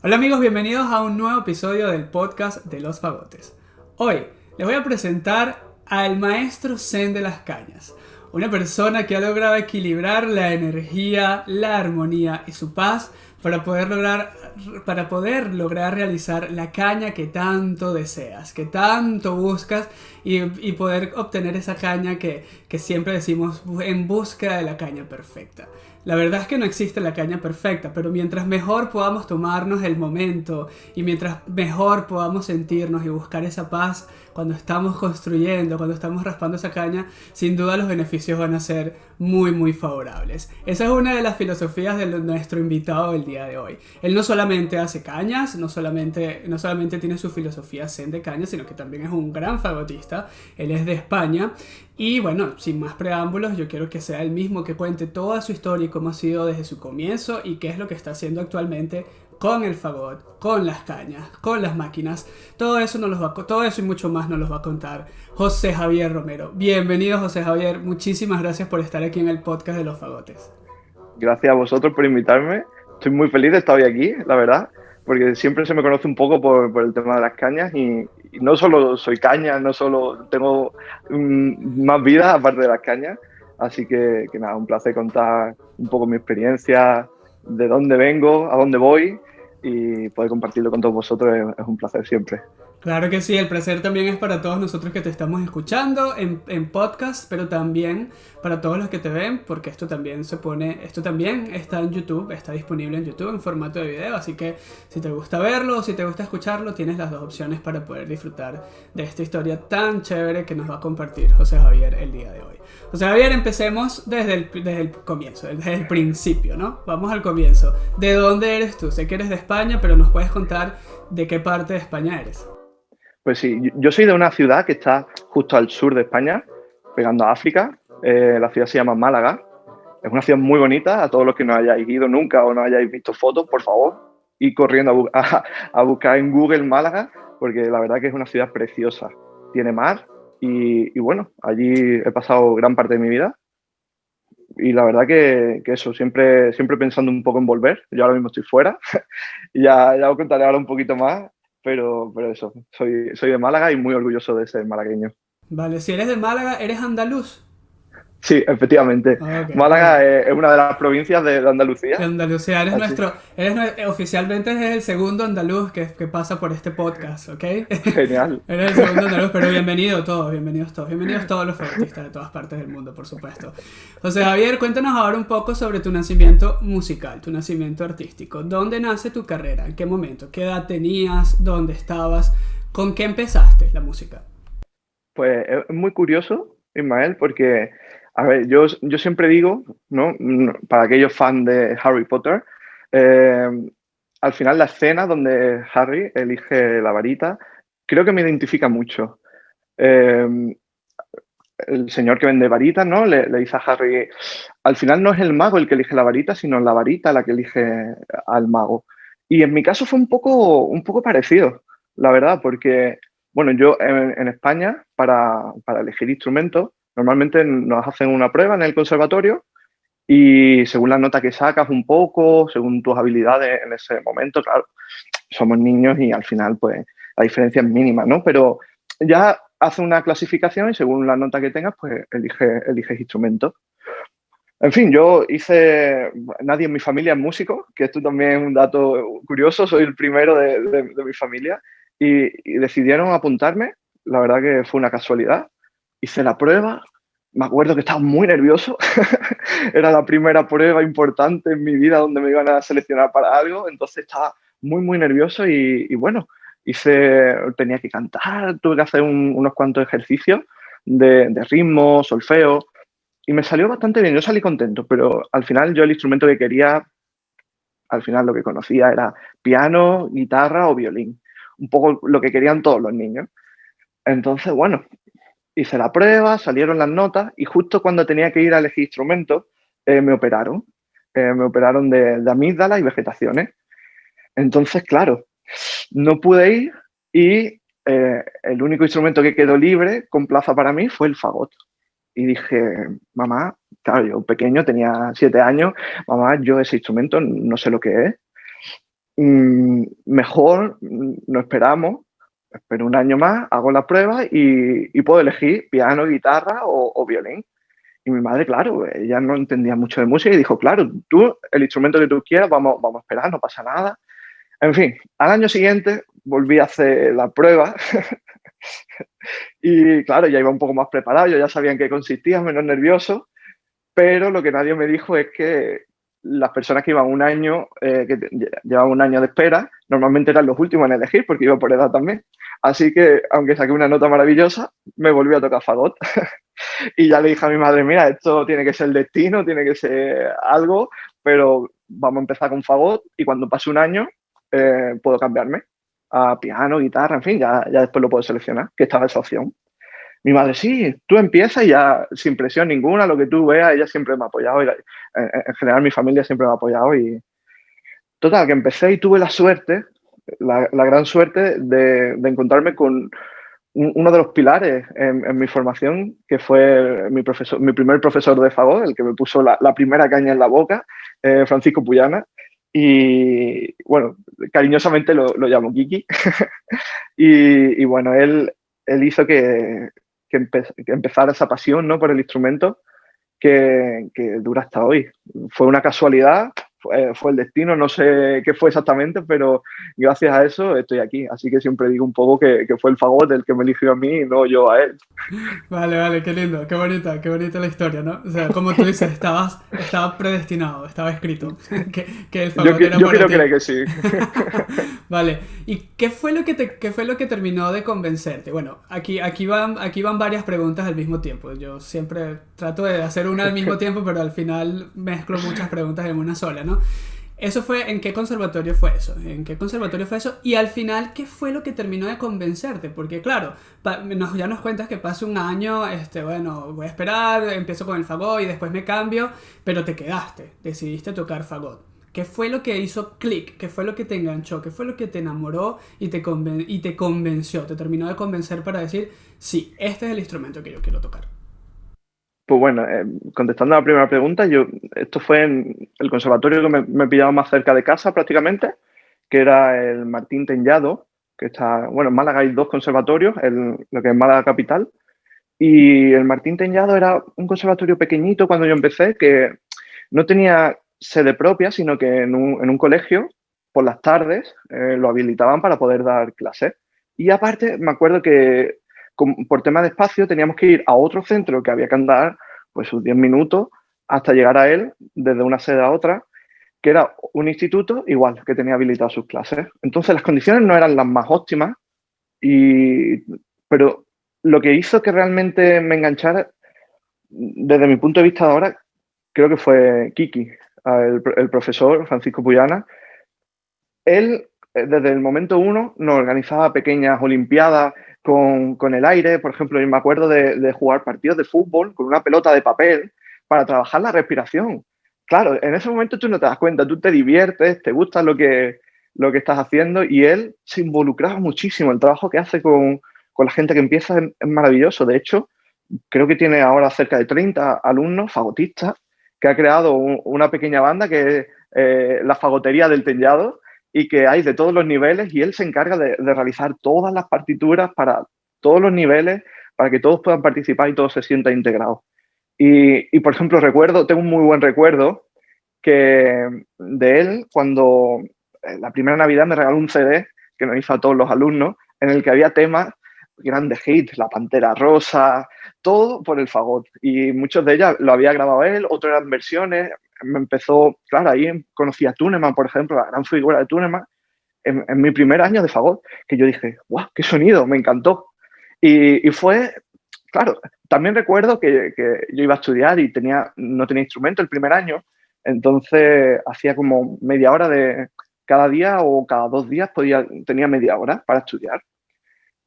Hola amigos, bienvenidos a un nuevo episodio del podcast de Los Fagotes. Hoy les voy a presentar al maestro Zen de las cañas, una persona que ha logrado equilibrar la energía, la armonía y su paz para poder lograr realizar la caña que tanto deseas, que tanto buscas y poder obtener esa caña que siempre decimos en busca de la caña perfecta. La verdad es que no existe la caña perfecta, pero mientras mejor podamos tomarnos el momento y mientras mejor podamos sentirnos y buscar esa paz cuando estamos construyendo, cuando estamos raspando esa caña, sin duda los beneficios van a ser muy favorables. Esa es una de las filosofías de nuestro invitado del día de hoy. Él no solamente hace cañas, no solamente tiene su filosofía zen de cañas, sino que también es un gran fagotista. Él es de España. Y bueno, sin más preámbulos, yo quiero que sea él mismo que cuente toda su historia y cómo ha sido desde su comienzo y qué es lo que está haciendo actualmente con el fagot, con las cañas, con las máquinas. Todo eso y mucho más nos los va a contar José Javier Romero. Bienvenido, José Javier. Muchísimas gracias por estar aquí en el podcast de Los Fagotes. Gracias a vosotros por invitarme. Estoy muy feliz de estar hoy aquí, la verdad, porque siempre se me conoce un poco por el tema de las cañas y no solo soy caña, no solo tengo más vida aparte de las cañas. Así que nada, un placer contar un poco mi experiencia, de dónde vengo, a dónde voy y poder compartirlo con todos vosotros es un placer siempre. Claro que sí, el placer también es para todos nosotros que te estamos escuchando en podcast, pero también para todos los que te ven, porque esto también está en YouTube, está disponible en YouTube en formato de video, así que si te gusta verlo o si te gusta escucharlo, tienes las dos opciones para poder disfrutar de esta historia tan chévere que nos va a compartir José Javier el día de hoy. José Javier, empecemos desde el comienzo, desde el principio, ¿no? Vamos al comienzo. ¿De dónde eres tú? Sé que eres de España, pero nos puedes contar de qué parte de España eres. Pues sí, yo soy de una ciudad que está justo al sur de España, pegando a África. La ciudad se llama Málaga. Es una ciudad muy bonita. A todos los que no hayáis ido nunca o no hayáis visto fotos, por favor, y corriendo a buscar en Google Málaga, porque la verdad que es una ciudad preciosa. Tiene mar y bueno, allí he pasado gran parte de mi vida. Y la verdad que eso, siempre pensando un poco en volver. Yo ahora mismo estoy fuera y ya os contaré ahora un poquito más, pero eso, soy de Málaga y muy orgulloso de ser malagueño. Vale, si eres de Málaga, eres andaluz. Sí, efectivamente. Ok, Málaga ok. es una de las provincias de De Andalucía, Andalucía, así oficialmente eres el segundo andaluz que pasa por este podcast, ¿ok? genial. Eres el segundo andaluz, pero bienvenidos todos los fagottistas de todas partes del mundo, por supuesto. José Javier, cuéntanos ahora un poco sobre tu nacimiento musical, tu nacimiento artístico. ¿Dónde nace tu carrera? ¿En qué momento? ¿Qué edad tenías? ¿Dónde estabas? ¿Con qué empezaste la música? Pues es muy curioso, Ismael, porque, a ver, yo siempre digo, ¿no? Para aquellos fans de Harry Potter, eh, al final la escena donde Harry elige la varita, creo que me identifica mucho. Eh, el señor que vende varitas, ¿no? Le dice a Harry, al final no es el mago el que elige la varita, sino la varita la que elige al mago. Y en mi caso fue un poco parecido, la verdad, porque, bueno, yo en España, para elegir instrumentos, normalmente nos hacen una prueba en el conservatorio y según la nota que sacas un poco, según tus habilidades en ese momento, claro, somos niños y al final, pues, la diferencia es mínima, ¿no? Pero ya hace una clasificación y según la nota que tengas, pues eliges instrumentos. En fin, nadie en mi familia es músico, que esto también es un dato curioso, soy el primero de mi familia, y decidieron apuntarme, la verdad que fue una casualidad, hice la prueba, me acuerdo que estaba muy nervioso, era la primera prueba importante en mi vida donde me iban a seleccionar para algo, entonces estaba muy nervioso y bueno, tenía que cantar, tuve que hacer unos cuantos ejercicios de ritmo, solfeo, y me salió bastante bien, yo salí contento, pero al final yo el instrumento que quería, al final lo que conocía era piano, guitarra o violín, un poco lo que querían todos los niños. Entonces, bueno, hice la prueba, salieron las notas y justo cuando tenía que ir a elegir instrumentos, me operaron. Me operaron de amígdala y vegetaciones. Entonces, claro, no pude ir y el único instrumento que quedó libre con plaza para mí fue el fagot. Y dije, mamá, claro, yo pequeño, tenía 7 años, mamá, yo ese instrumento no sé lo que es. mejor no esperamos, espero un año más, hago la prueba y puedo elegir piano, guitarra o violín. Y mi madre, claro, ella no entendía mucho de música y dijo, claro, tú, el instrumento que tú quieras, vamos a esperar, no pasa nada. En fin, al año siguiente volví a hacer la prueba y claro, ya iba un poco más preparado, yo ya sabía en qué consistía, menos nervioso, pero lo que nadie me dijo es que las personas que iban un año, que llevaban un año de espera, normalmente eran los últimos en elegir porque iba por edad también. Así que, aunque saqué una nota maravillosa, me volví a tocar fagot. Y ya le dije a mi madre, mira, esto tiene que ser el destino, tiene que ser algo, pero vamos a empezar con fagot y cuando pase un año puedo cambiarme a piano, guitarra, en fin, ya después lo puedo seleccionar, que estaba esa opción. Mi madre, sí, tú empiezas y ya sin presión ninguna, lo que tú veas, ella siempre me ha apoyado. En general mi familia siempre me ha apoyado y total, que empecé y tuve la suerte, la gran suerte de encontrarme con uno de los pilares en mi formación, que fue mi primer profesor de fagot, el que me puso la primera caña en la boca, Francisco Puyana. Y bueno, cariñosamente lo llamo Kiki. Y bueno, él hizo que empezara esa pasión, ¿no?, por el instrumento que dura hasta hoy. Fue una casualidad, fue el destino, no sé qué fue exactamente, pero gracias a eso estoy aquí. Así que siempre digo un poco que fue el fagot el que me eligió a mí y no yo a él. Vale, vale, qué lindo, qué bonita la historia, ¿no? O sea, como tú dices, estaba predestinado, estaba escrito, que el fagot era Yo para quiero ti. creer que sí. Vale, ¿y qué fue lo que terminó de convencerte? Bueno, aquí van varias preguntas al mismo tiempo. Yo siempre trato de hacer una al mismo tiempo, pero al final mezclo muchas preguntas en una sola, ¿no? Eso fue, ¿en qué conservatorio fue eso? ¿En qué conservatorio fue eso? Y al final, ¿qué fue lo que terminó de convencerte? Porque claro, ya nos cuentas que pase un año, bueno, voy a esperar, empiezo con el fagot y después me cambio, pero te quedaste, decidiste tocar fagot. ¿Qué fue lo que hizo clic? ¿Qué fue lo que te enganchó? ¿Qué fue lo que te enamoró y te convenció? Te terminó de convencer para decir, sí, este es el instrumento que yo quiero tocar. Pues bueno, contestando a la primera pregunta, esto fue en el conservatorio que me pillaba más cerca de casa prácticamente, que era el Martín Tellado, que está, bueno, en Málaga hay dos conservatorios, lo que es Málaga Capital, y el Martín Tellado era un conservatorio pequeñito cuando yo empecé, que no tenía sede propia, sino que en un colegio, por las tardes, lo habilitaban para poder dar clases. Y aparte, me acuerdo que por tema de espacio teníamos que ir a otro centro que había que andar pues sus 10 minutos hasta llegar a él desde una sede a otra, que era un instituto igual que tenía habilitadas sus clases. Entonces las condiciones no eran las más óptimas, pero lo que hizo que realmente me enganchara, desde mi punto de vista de ahora, creo que fue Kiki, el profesor Francisco Puyana. Él, desde el momento uno, nos organizaba pequeñas olimpiadas con el aire. Por ejemplo, yo me acuerdo de jugar partidos de fútbol con una pelota de papel para trabajar la respiración. Claro, en ese momento tú no te das cuenta, tú te diviertes, te gusta lo que estás haciendo y él se involucraba muchísimo. El trabajo que hace con la gente que empieza es maravilloso. De hecho, creo que tiene ahora cerca de 30 alumnos fagotistas que ha creado una pequeña banda que es la Fagotería del Tellado y que hay de todos los niveles y él se encarga de realizar todas las partituras para todos los niveles para que todos puedan participar y todos se sientan integrados. Por ejemplo, tengo un muy buen recuerdo de él cuando la primera Navidad me regaló un CD que nos hizo a todos los alumnos en el que había temas grandes hits, La Pantera Rosa, todo por el fagot. Y muchos de ellas lo había grabado él, otros eran versiones. Me empezó, claro, ahí conocí a Tuneman, por ejemplo, la gran figura de Tuneman, en mi primer año de fagot, que yo dije, ¡guau, qué sonido! Me encantó. Y fue, claro, también recuerdo que yo iba a estudiar y no tenía instrumento el primer año, entonces hacía como media hora de cada día o cada 2 días tenía media hora para estudiar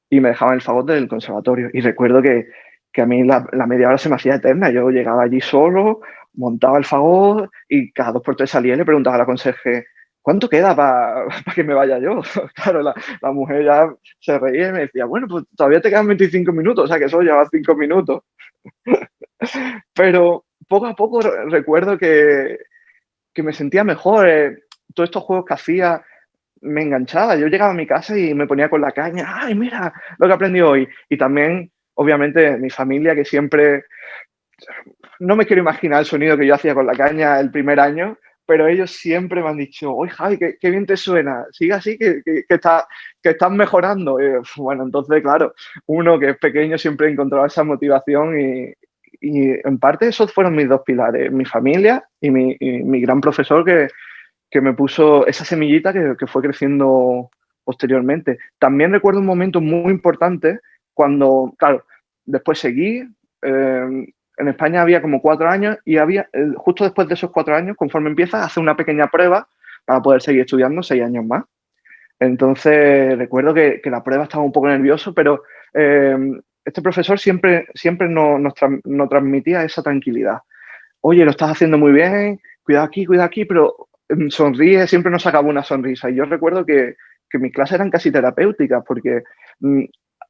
y me dejaban el fagot del conservatorio. Y recuerdo que a mí la media hora se me hacía eterna. Yo llegaba allí solo, montaba el fagot y cada 2 por 3 salía y le preguntaba a la conserje, ¿cuánto queda para que me vaya yo? Claro, la mujer ya se reía y me decía, bueno, pues todavía te quedan 25 minutos, o sea que solo llevas 5 minutos. Pero poco a poco recuerdo que me sentía mejor. Todos estos juegos que hacía me enganchaba. Yo llegaba a mi casa y me ponía con la caña, ¡ay, mira lo que aprendí hoy! Y también, obviamente, mi familia, que siempre, no me quiero imaginar el sonido que yo hacía con la caña el primer año, pero ellos siempre me han dicho, oye, Javi, qué bien te suena, sigue así, que estás mejorando. Bueno, entonces, claro, uno que es pequeño siempre encontraba esa motivación y en parte esos fueron mis dos pilares, mi familia y mi gran profesor que me puso esa semillita que fue creciendo posteriormente. También recuerdo un momento muy importante cuando, claro, después seguí, en España había como 4 años y había, justo después de esos 4 años, conforme empiezas, hace una pequeña prueba para poder seguir estudiando 6 años más. Entonces, recuerdo que la prueba estaba un poco nervioso, pero eh, este profesor siempre nos transmitía esa tranquilidad. Oye, lo estás haciendo muy bien, cuidado aquí, pero sonríe, siempre nos sacaba una sonrisa. Y yo recuerdo que mis clases eran casi terapéuticas, porque mm,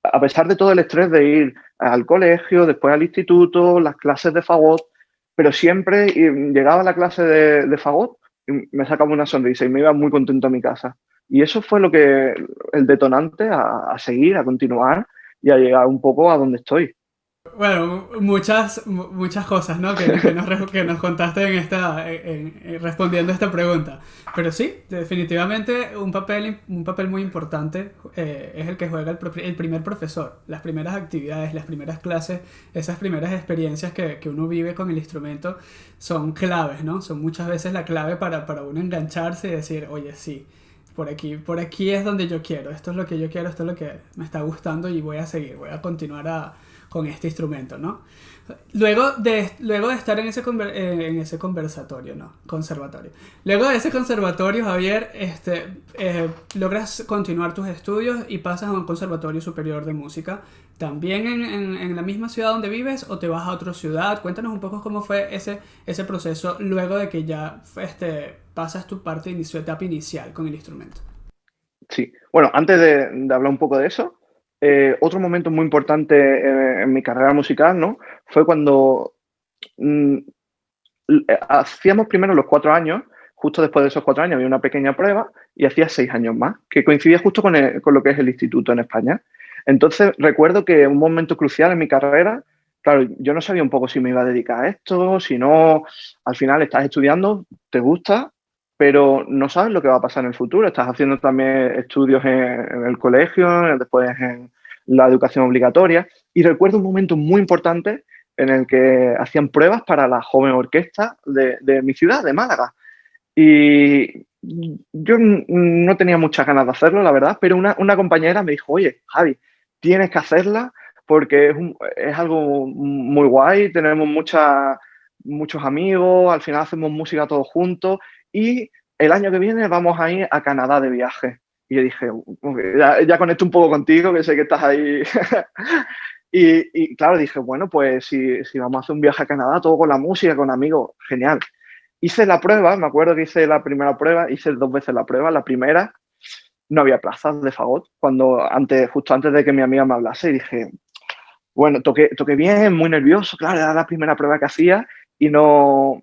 a pesar de todo el estrés de ir al colegio, después al instituto, las clases de fagot, pero siempre llegaba a la clase de fagot y me sacaba una sonrisa y me iba muy contento a mi casa. Y eso fue el detonante a seguir, a continuar y a llegar un poco a donde estoy. Bueno, muchas cosas, ¿no? Que nos contaste en respondiendo a esta pregunta. Pero sí, definitivamente un papel muy importante es el que juega el primer profesor. Las primeras actividades, las primeras clases, esas primeras experiencias que uno vive con el instrumento son claves, ¿no? Son muchas veces la clave para uno engancharse y decir, oye, sí, por aquí es donde yo quiero, esto es lo que yo quiero, esto es lo que me está gustando y voy a seguir, voy a continuar con este instrumento, ¿no? Luego de estar en ese conversatorio, ¿no? Conservatorio. Luego de ese conservatorio, Javier, logras continuar tus estudios y pasas a un conservatorio superior de música. ¿También en la misma ciudad donde vives o te vas a otra ciudad? Cuéntanos un poco cómo fue ese proceso luego de que ya pasas tu etapa inicial con el instrumento. Sí, bueno, antes de hablar un poco de eso, otro momento muy importante en mi carrera musical, ¿no? Fue cuando mm, hacíamos primero los 4 años, justo después de esos 4 años había una pequeña prueba y hacía 6 años más, que coincidía justo con lo que es el instituto en España. Entonces recuerdo que un momento crucial en mi carrera, claro, yo no sabía un poco si me iba a dedicar a esto, si no, al final estás estudiando, te gusta, pero no sabes lo que va a pasar en el futuro. Estás haciendo también estudios en el colegio, después en la educación obligatoria. Y recuerdo un momento muy importante en el que hacían pruebas para la joven orquesta de mi ciudad, de Málaga. Y yo no tenía muchas ganas de hacerlo, la verdad, pero una compañera me dijo, oye, Javi, tienes que hacerla porque es algo muy guay, tenemos muchos amigos, al final hacemos música todos juntos y el año que viene vamos a ir a Canadá de viaje. Y yo dije, ya conecto un poco contigo, que sé que estás ahí. Y claro, dije, bueno, pues si vamos a hacer un viaje a Canadá, todo con la música, con amigos, genial. Hice la prueba, me acuerdo que hice la primera prueba, hice 2 veces la prueba. La primera no había plazas de fagot, justo antes de que mi amiga me hablase, y dije, bueno, toqué bien, muy nervioso, claro, era la primera prueba que hacía y no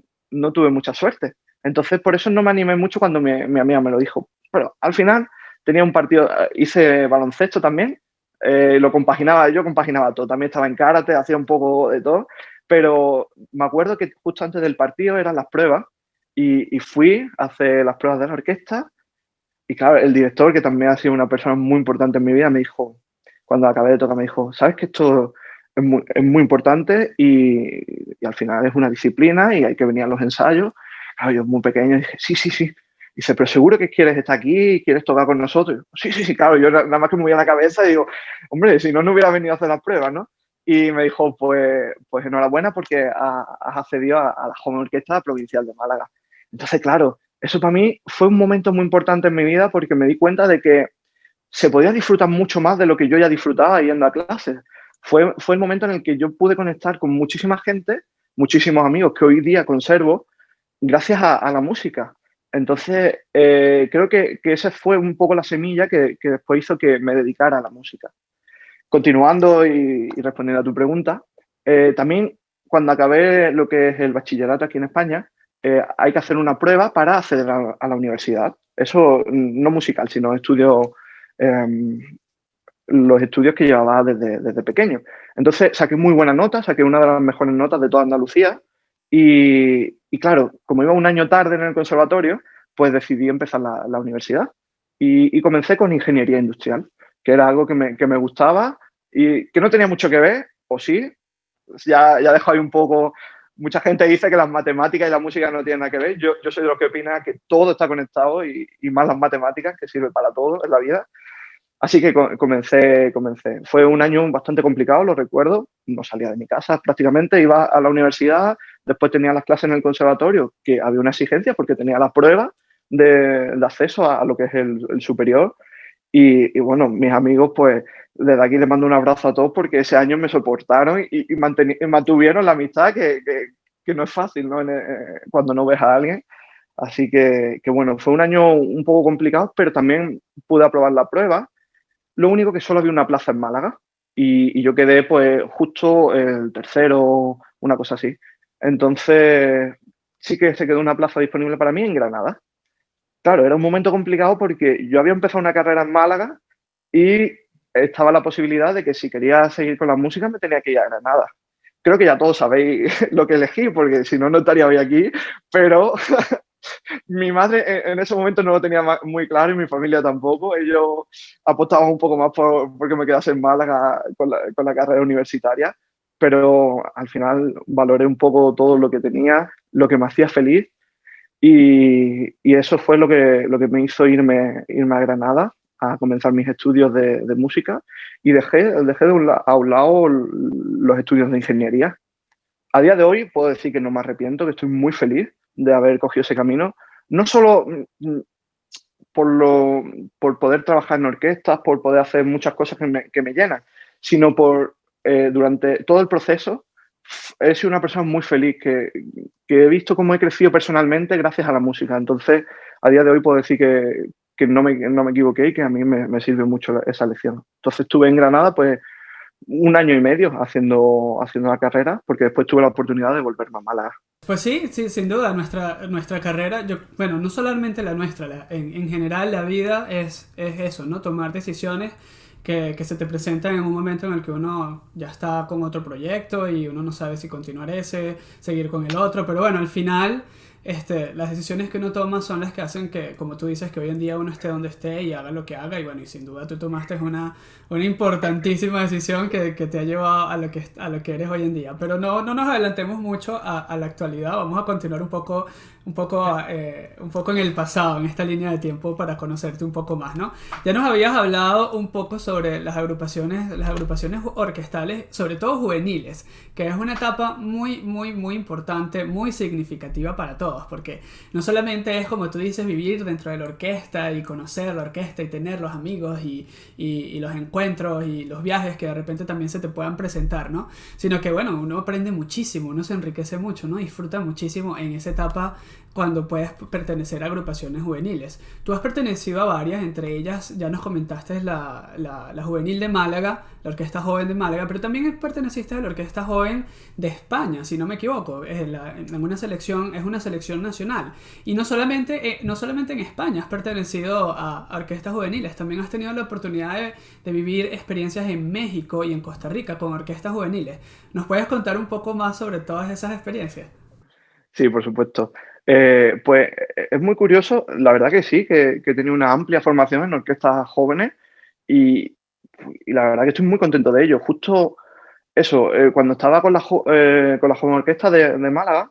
tuve mucha suerte. Entonces, por eso no me animé mucho cuando mi amiga me lo dijo. Pero al final tenía un partido, hice baloncesto también, yo compaginaba todo, también estaba en karate, hacía un poco de todo, pero me acuerdo que justo antes del partido eran las pruebas y fui a hacer las pruebas de la orquesta y claro, el director, que también ha sido una persona muy importante en mi vida, me dijo, cuando acabé de tocar, me dijo, ¿sabes que esto es muy importante y al final es una disciplina y hay que venir a los ensayos? Claro, yo muy pequeño dije, sí, sí, sí. Dice, pero seguro que quieres estar aquí y quieres tocar con nosotros. Yo, sí, sí, sí, claro. Yo nada más que me movía la cabeza y digo, hombre, si no, no hubiera venido a hacer las pruebas, ¿no? Y me dijo, pues enhorabuena porque has accedido a la Joven Orquesta Provincial de Málaga. Entonces, claro, eso para mí fue un momento muy importante en mi vida porque me di cuenta de que se podía disfrutar mucho más de lo que yo ya disfrutaba yendo a clases. Fue el momento en el que yo pude conectar con muchísima gente, muchísimos amigos que hoy día conservo, gracias a la música. Entonces, creo que esa fue un poco la semilla que después hizo que me dedicara a la música. Continuando y respondiendo a tu pregunta, también cuando acabé lo que es el bachillerato aquí en España, hay que hacer una prueba para acceder a la universidad. Eso no musical, sino estudio, los estudios que llevaba desde pequeño. Entonces saqué muy buenas notas, saqué una de las mejores notas de toda Andalucía y claro, como iba un año tarde en el conservatorio, pues decidí empezar la universidad y comencé con ingeniería industrial, que era algo que me gustaba y que no tenía mucho que ver, o sí, ya dejo ahí un poco. Mucha gente dice que las matemáticas y la música no tienen nada que ver. Yo soy de los que opina que todo está conectado y más las matemáticas, que sirve para todo en la vida. Así que comencé. Fue un año bastante complicado, lo recuerdo. No salía de mi casa prácticamente, iba a la universidad, después tenía las clases en el conservatorio, que había una exigencia porque tenía la prueba de acceso a lo que es el superior. Y bueno, mis amigos, pues desde aquí les mando un abrazo a todos porque ese año me soportaron y mantuvieron la amistad que no es fácil, ¿no? Cuando no ves a alguien. Así que bueno, fue un año un poco complicado, pero también pude aprobar la prueba. Lo único que solo había una plaza en Málaga y yo quedé pues justo el tercero, una cosa así. Entonces sí que se quedó una plaza disponible para mí en Granada. Claro, era un momento complicado porque yo había empezado una carrera en Málaga y estaba la posibilidad de que si quería seguir con la música me tenía que ir a Granada. Creo que ya todos sabéis lo que elegí, porque si no, no estaría hoy aquí, pero mi madre en ese momento no lo tenía muy claro y mi familia tampoco. Ellos apostaban un poco más porque me quedase en Málaga con la carrera universitaria, pero al final valoré un poco todo lo que tenía, lo que me hacía feliz y eso fue lo que me hizo irme a Granada a comenzar mis estudios de música y dejé a un lado los estudios de ingeniería. A día de hoy puedo decir que no me arrepiento, que estoy muy feliz de haber cogido ese camino, no solo por, lo, por poder trabajar en orquestas, por poder hacer muchas cosas que me llenan, sino durante todo el proceso he sido una persona muy feliz, que he visto cómo he crecido personalmente gracias a la música. Entonces, a día de hoy puedo decir que no me equivoqué y que a mí me sirve mucho esa lección. Entonces estuve en Granada pues un año y medio haciendo la carrera, porque después tuve la oportunidad de volverme a Málaga. Pues sí, sí, sin duda, nuestra carrera, bueno, no solamente la nuestra, en general la vida es eso, ¿no? Tomar decisiones que se te presentan en un momento en el que uno ya está con otro proyecto y uno no sabe si continuar ese, seguir con el otro, pero bueno, al final las decisiones que uno toma son las que hacen que, como tú dices, que hoy en día uno esté donde esté y haga lo que haga y bueno, y sin duda tú tomaste una importantísima decisión que te ha llevado a lo que eres hoy en día. Pero no nos adelantemos mucho a la actualidad, vamos a continuar un poco en el pasado, en esta línea de tiempo para conocerte un poco más, ¿no? Ya nos habías hablado un poco sobre las agrupaciones orquestales, sobre todo juveniles, que es una etapa muy, muy, muy importante, muy significativa para todos, porque no solamente es, como tú dices, vivir dentro de la orquesta y conocer la orquesta y tener los amigos y los encuentros y los viajes que de repente también se te puedan presentar, ¿no? Sino que, bueno, uno aprende muchísimo, uno se enriquece mucho, ¿no? Disfruta muchísimo en esa etapa cuando puedes pertenecer a agrupaciones juveniles. Tú has pertenecido a varias, entre ellas ya nos comentaste la Juvenil de Málaga, la Orquesta Joven de Málaga, pero también perteneciste a la Orquesta Joven de España, si no me equivoco. En una selección, es una selección nacional. Y no solamente en España has pertenecido a orquestas juveniles, también has tenido la oportunidad de vivir experiencias en México y en Costa Rica con orquestas juveniles. ¿Nos puedes contar un poco más sobre todas esas experiencias? Sí, por supuesto. Pues es muy curioso, la verdad que sí, que he tenido una amplia formación en orquestas jóvenes y, y la verdad que estoy muy contento de ello. Justo eso, cuando estaba con la Joven Orquesta de Málaga,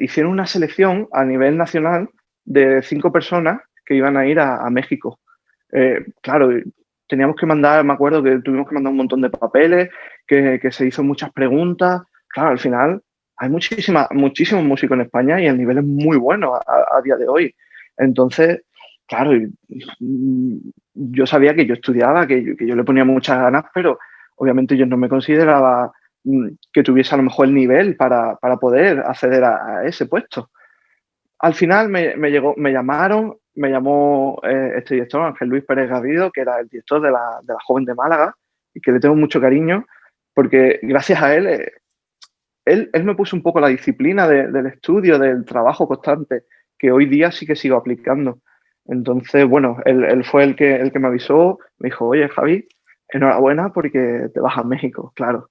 hicieron una selección a nivel nacional de 5 personas que iban a ir a México. Claro, teníamos que mandar, me acuerdo que tuvimos que mandar un montón de papeles, que se hizo muchas preguntas. Claro, al final hay muchísimos músicos en España y el nivel es muy bueno a día de hoy. Entonces, claro, yo sabía que yo estudiaba, que yo le ponía muchas ganas, pero obviamente yo no me consideraba que tuviese a lo mejor el nivel para poder acceder a ese puesto. Al final me llamaron, me llamó este director, Ángel Luis Pérez Garrido, que era el director de la Joven de Málaga, y que le tengo mucho cariño, porque gracias a él, él me puso un poco la disciplina del estudio, del trabajo constante, que hoy día sí que sigo aplicando. Entonces, bueno, él fue el que me avisó, me dijo, oye, Javi, enhorabuena porque te vas a México, claro.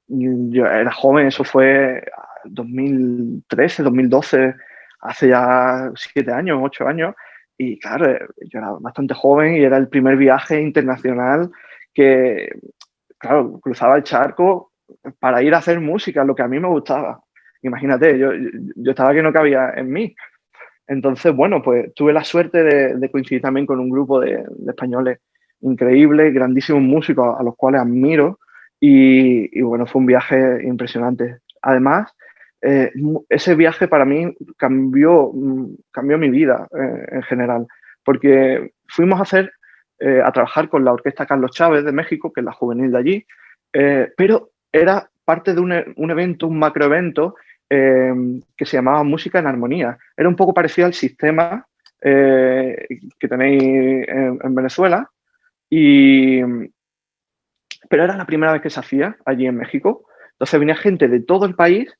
Yo era joven, eso fue 2013, 2012, hace ya 7 años, 8 años, y claro, yo era bastante joven y era el primer viaje internacional que, claro, cruzaba el charco para ir a hacer música, lo que a mí me gustaba. Imagínate, yo estaba que no cabía en mí. Entonces, bueno, pues tuve la suerte de coincidir también con un grupo de españoles increíbles, grandísimos músicos a los cuales admiro y bueno, fue un viaje impresionante. Además, ese viaje para mí cambió mi vida en general, porque fuimos a trabajar con la Orquesta Carlos Chávez de México, que es la juvenil de allí, pero era parte de un evento, un macroevento que se llamaba Música en Armonía. Era un poco parecido al sistema que tenéis en Venezuela, y, pero era la primera vez que se hacía allí en México. Entonces venía gente de todo el país,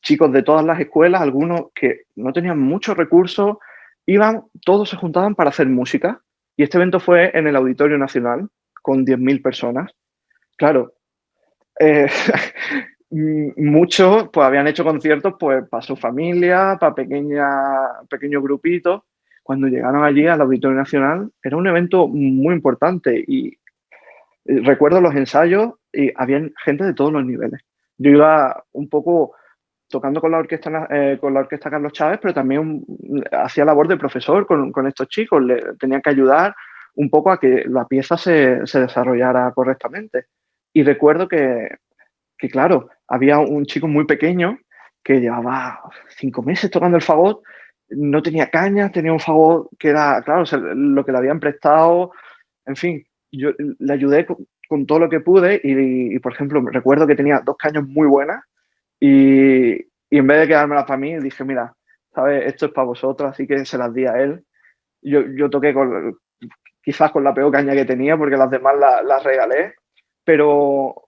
chicos de todas las escuelas, algunos que no tenían muchos recursos, todos se juntaban para hacer música. Y este evento fue en el Auditorio Nacional con 10.000 personas. Claro, eh, muchos pues habían hecho conciertos pues para su familia, para pequeños grupitos. Cuando llegaron allí al Auditorio Nacional era un evento muy importante y recuerdo los ensayos y había gente de todos los niveles. Yo iba un poco tocando con la orquesta Carlos Chávez, pero también hacía labor de profesor con estos chicos. Tenía que ayudar un poco a que la pieza se desarrollara correctamente. Y recuerdo que claro, había un chico muy pequeño que llevaba 5 meses tocando el fagot, no tenía cañas, tenía un fagot que era, claro, lo que le habían prestado, en fin, yo le ayudé con todo lo que pude y, por ejemplo, recuerdo que tenía 2 cañas muy buenas y en vez de quedármelas para mí, dije, mira, ¿sabes? Esto es para vosotros, así que se las di a él. Yo toqué quizás con la peor caña que tenía porque las demás las regalé, pero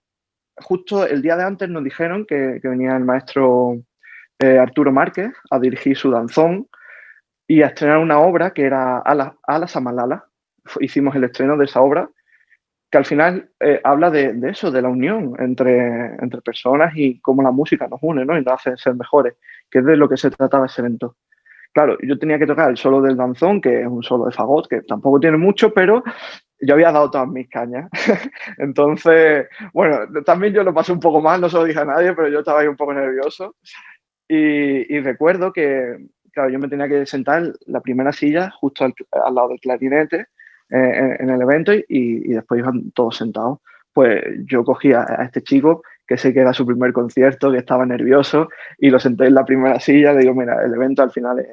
justo el día de antes nos dijeron que venía el maestro Arturo Márquez a dirigir su danzón y a estrenar una obra que era Alas a Malala. Hicimos el estreno de esa obra, que al final habla de eso, de la unión entre personas y cómo la música nos une, ¿no? Y nos hace ser mejores, que es de lo que se trataba ese evento. Claro, yo tenía que tocar el solo del danzón, que es un solo de fagot, que tampoco tiene mucho, pero yo había dado todas mis cañas. Entonces, bueno, también yo lo pasé un poco mal, no se lo dije a nadie, pero yo estaba ahí un poco nervioso. Y recuerdo que, claro, yo me tenía que sentar en la primera silla justo al lado del clarinete en el evento y después iban todos sentados. Pues yo cogí a este chico, que sé que era su primer concierto, que estaba nervioso, y lo senté en la primera silla. Le digo, mira, el evento al final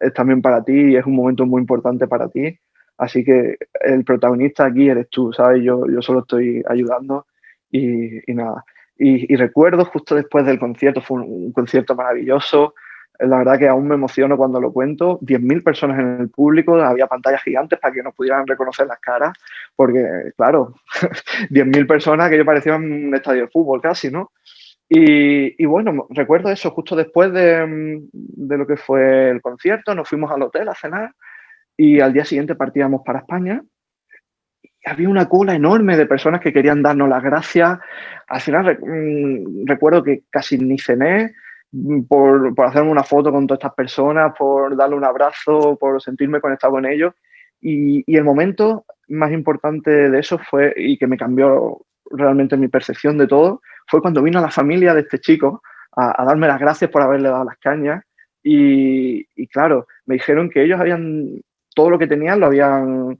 es también para ti y es un momento muy importante para ti. Así que el protagonista aquí eres tú, ¿sabes? Yo solo estoy ayudando y nada. Y recuerdo justo después del concierto, fue un concierto maravilloso. La verdad que aún me emociono cuando lo cuento. 10.000 personas en el público, había pantallas gigantes para que nos pudieran reconocer las caras, porque, claro, 10.000 personas que yo parecía un estadio de fútbol casi, ¿no? Y bueno, recuerdo eso, justo después de lo que fue el concierto, nos fuimos al hotel a cenar y al día siguiente partíamos para España. Había una cola enorme de personas que querían darnos las gracias. Al final recuerdo que casi ni cené por hacerme una foto con todas estas personas, por darle un abrazo, por sentirme conectado con ellos. Y el momento más importante de eso fue, y que me cambió realmente mi percepción de todo, fue cuando vino la familia de este chico a darme las gracias por haberle dado las cañas. Y claro, me dijeron que ellos todo lo que tenían lo habían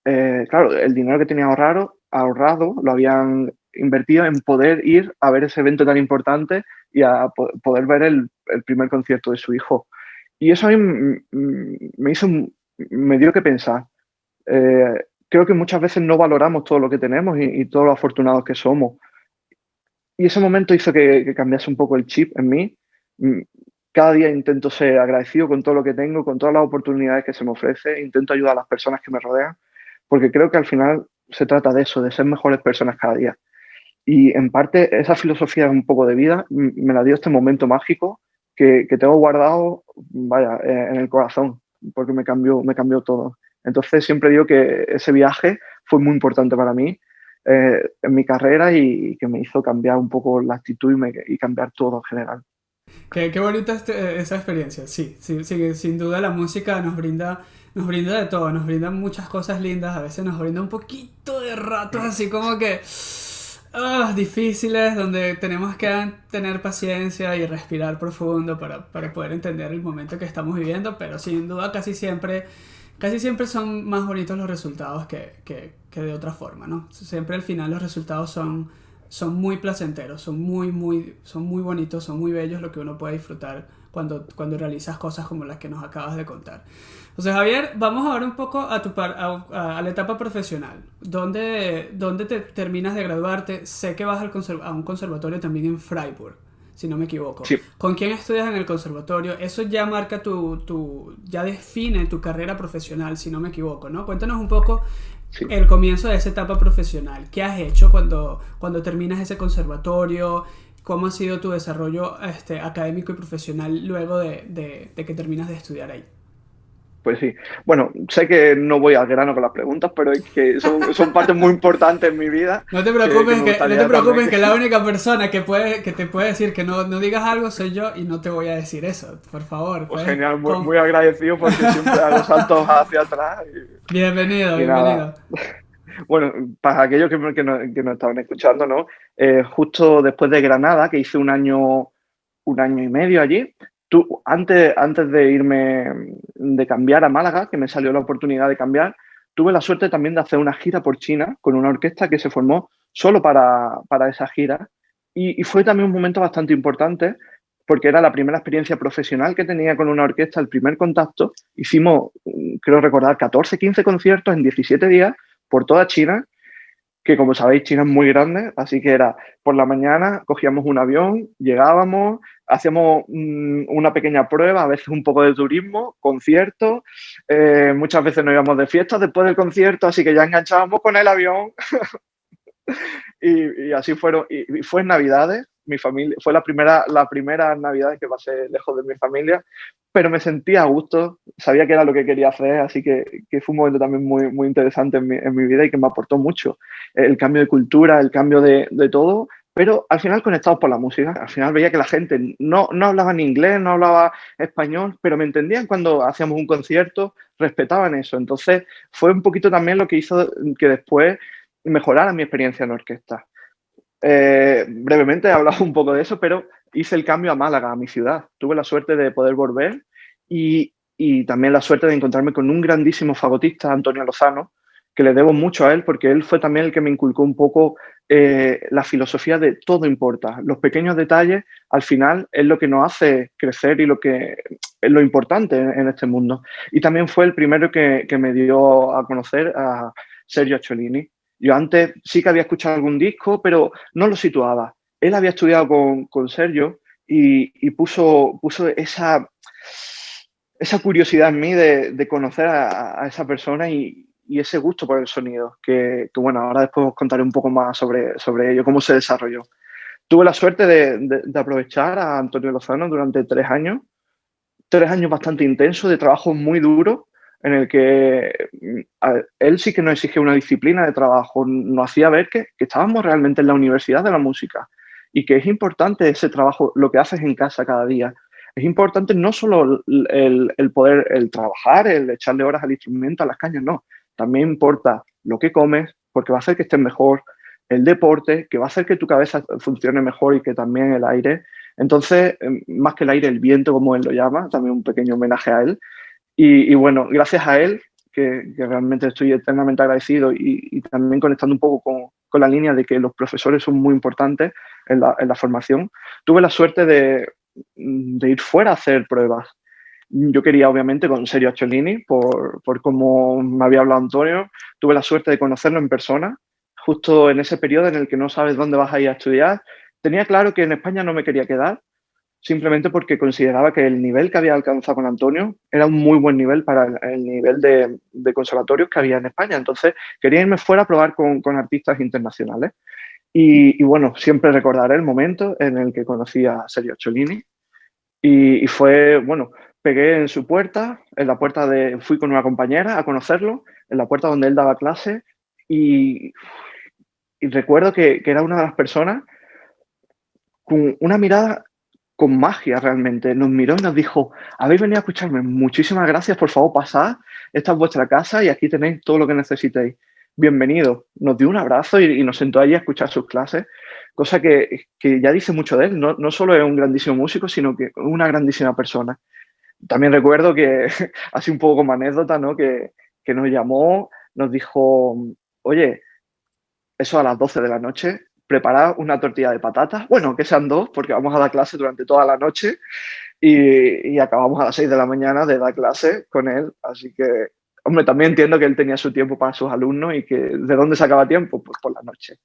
claro, el dinero que tenía ahorrado lo habían invertido en poder ir a ver ese evento tan importante y a poder ver el primer concierto de su hijo. Y eso a mí me dio que pensar. Creo que muchas veces no valoramos todo lo que tenemos y todos los afortunados que somos. Y ese momento hizo que cambiase un poco el chip en mí. Mm, Cada día intento ser agradecido con todo lo que tengo, con todas las oportunidades que se me ofrece. Intento ayudar a las personas que me rodean, porque creo que al final se trata de eso, de ser mejores personas cada día. Y en parte esa filosofía un poco de vida me la dio este momento mágico que tengo guardado, vaya, en el corazón. porque me cambió todo. Entonces siempre digo que ese viaje fue muy importante para mí en mi carrera y que me hizo cambiar un poco la actitud y cambiar todo en general. Qué bonita esa experiencia, sí, sí, sí, que sin duda la música nos brinda de todo, nos brinda muchas cosas lindas, a veces nos brinda un poquito de ratos así como que difíciles, donde tenemos que tener paciencia y respirar profundo para poder entender el momento que estamos viviendo, pero sin duda casi siempre son más bonitos los resultados que de otra forma, ¿no? Siempre al final los resultados son muy placenteros, son muy bonitos, son muy bellos lo que uno puede disfrutar cuando realizas cosas como las que nos acabas de contar. Entonces, Javier, vamos ahora un poco a la etapa profesional. ¿Dónde te terminas de graduarte? Sé que vas a un conservatorio también en Freiburg, si no me equivoco. Sí, ¿Con quién estudias en el conservatorio? Eso ya marca ya define tu carrera profesional, si no me equivoco, ¿no? Cuéntanos un poco sí. el comienzo de esa etapa profesional. ¿Qué has hecho cuando terminas ese conservatorio? ¿Cómo ha sido tu desarrollo académico y profesional luego de que terminas de estudiar ahí? Pues sí. Bueno, sé que no voy al grano con las preguntas, pero es que son partes muy importantes en mi vida No te que preocupes me no te gustaría también preocupes que la única persona que te puede decir que no digas algo soy yo y no te voy a decir eso. Por favor, pues puedes... genial, muy agradecido porque siempre hago saltos hacia atrás Bienvenido, y nada. bienvenido. Bueno, para aquellos que no estaban escuchando, ¿no? Justo después de Granada, que hice un año y medio allí, antes de irme, de cambiar a Málaga, que me salió la oportunidad de cambiar, tuve la suerte también de hacer una gira por China con una orquesta que se formó solo para esa gira. Y fue también un momento bastante importante porque era la primera experiencia profesional que tenía con una orquesta, el primer contacto. Hicimos, creo recordar, 14, 15 conciertos en 17 días por toda China, que como sabéis China es muy grande, así que era por la mañana, cogíamos un avión, llegábamos, hacíamos una pequeña prueba, a veces un poco de turismo, conciertos, muchas veces nos íbamos de fiesta después del concierto, así que ya enganchábamos con el avión y así fueron, y fue en Navidades, mi familia, fue la primera Navidad que pasé lejos de mi familia, pero me sentía a gusto, sabía que era lo que quería hacer, así que fue un momento también muy interesante en mi vida y que me aportó mucho. El cambio de cultura, el cambio de todo, pero al final conectados por la música. Al final veía que la gente no hablaba ni inglés, no hablaba español, pero me entendían cuando hacíamos un concierto, respetaban eso. Entonces fue un poquito también lo que hizo que después mejorara mi experiencia en orquesta. Brevemente he hablado un poco de eso, pero hice el cambio a Málaga, a mi ciudad. Tuve la suerte de poder volver y también la suerte de encontrarme con un grandísimo fagotista, Antonio Lozano, que le debo mucho a él porque él fue también el que me inculcó un poco la filosofía de todo importa. Los pequeños detalles al final es lo que nos hace crecer y lo que es lo importante en este mundo. Y también fue el primero que me dio a conocer a Sergio Acciolini. Yo antes sí que había escuchado algún disco, pero no lo situaba. Él había estudiado con Sergio y puso esa curiosidad en mí de conocer a esa persona y ese gusto por el sonido, que bueno, ahora después os contaré un poco más sobre ello, cómo se desarrolló. Tuve la suerte de aprovechar a Antonio Lozano durante 3 años bastante intensos de trabajo muy duro, en el que él sí que nos exigía una disciplina de trabajo, nos hacía ver que estábamos realmente en la universidad de la música y que es importante ese trabajo, lo que haces en casa cada día. Es importante no solo el poder, el trabajar, el echarle horas al instrumento, a las cañas, no. También importa lo que comes, porque va a hacer que estés mejor, el deporte, que va a hacer que tu cabeza funcione mejor y que también el aire. Entonces, más que el aire, el viento, como él lo llama, también un pequeño homenaje a él. Y bueno, gracias a él, que realmente estoy eternamente agradecido y también conectando un poco con la línea de que los profesores son muy importantes en la formación, tuve la suerte de ir fuera a hacer pruebas. Yo quería, obviamente, con Sergio Acciolini, por cómo me había hablado Antonio, tuve la suerte de conocerlo en persona, justo en ese periodo en el que no sabes dónde vas a ir a estudiar. Tenía claro que en España no me quería quedar, simplemente porque consideraba que el nivel que había alcanzado con Antonio era un muy buen nivel para el nivel de conservatorios que había en España. Entonces, quería irme fuera a probar con artistas internacionales. Y bueno, siempre recordaré el momento en el que conocí a Sergio Acciolini y fue, bueno, pegué en su puerta, fui con una compañera a conocerlo, en la puerta donde él daba clase y, y recuerdo que era una de las personas con una mirada con magia realmente. Nos miró y nos dijo, habéis venido a escucharme, muchísimas gracias, por favor pasad, esta es vuestra casa y aquí tenéis todo lo que necesitéis. Bienvenido. Nos dio un abrazo y nos sentó allí a escuchar sus clases, cosa que ya dice mucho de él. No solo es un grandísimo músico, sino que una grandísima persona. También recuerdo que, así un poco como anécdota, ¿no? Que nos llamó, nos dijo, oye, eso a las 12 de la noche, preparad una tortilla de patatas, bueno, que sean dos, porque vamos a dar clase durante toda la noche y acabamos a las 6 de la mañana de dar clase con él, así que, hombre, también entiendo que él tenía su tiempo para sus alumnos y que ¿de dónde sacaba tiempo? Pues por la noche.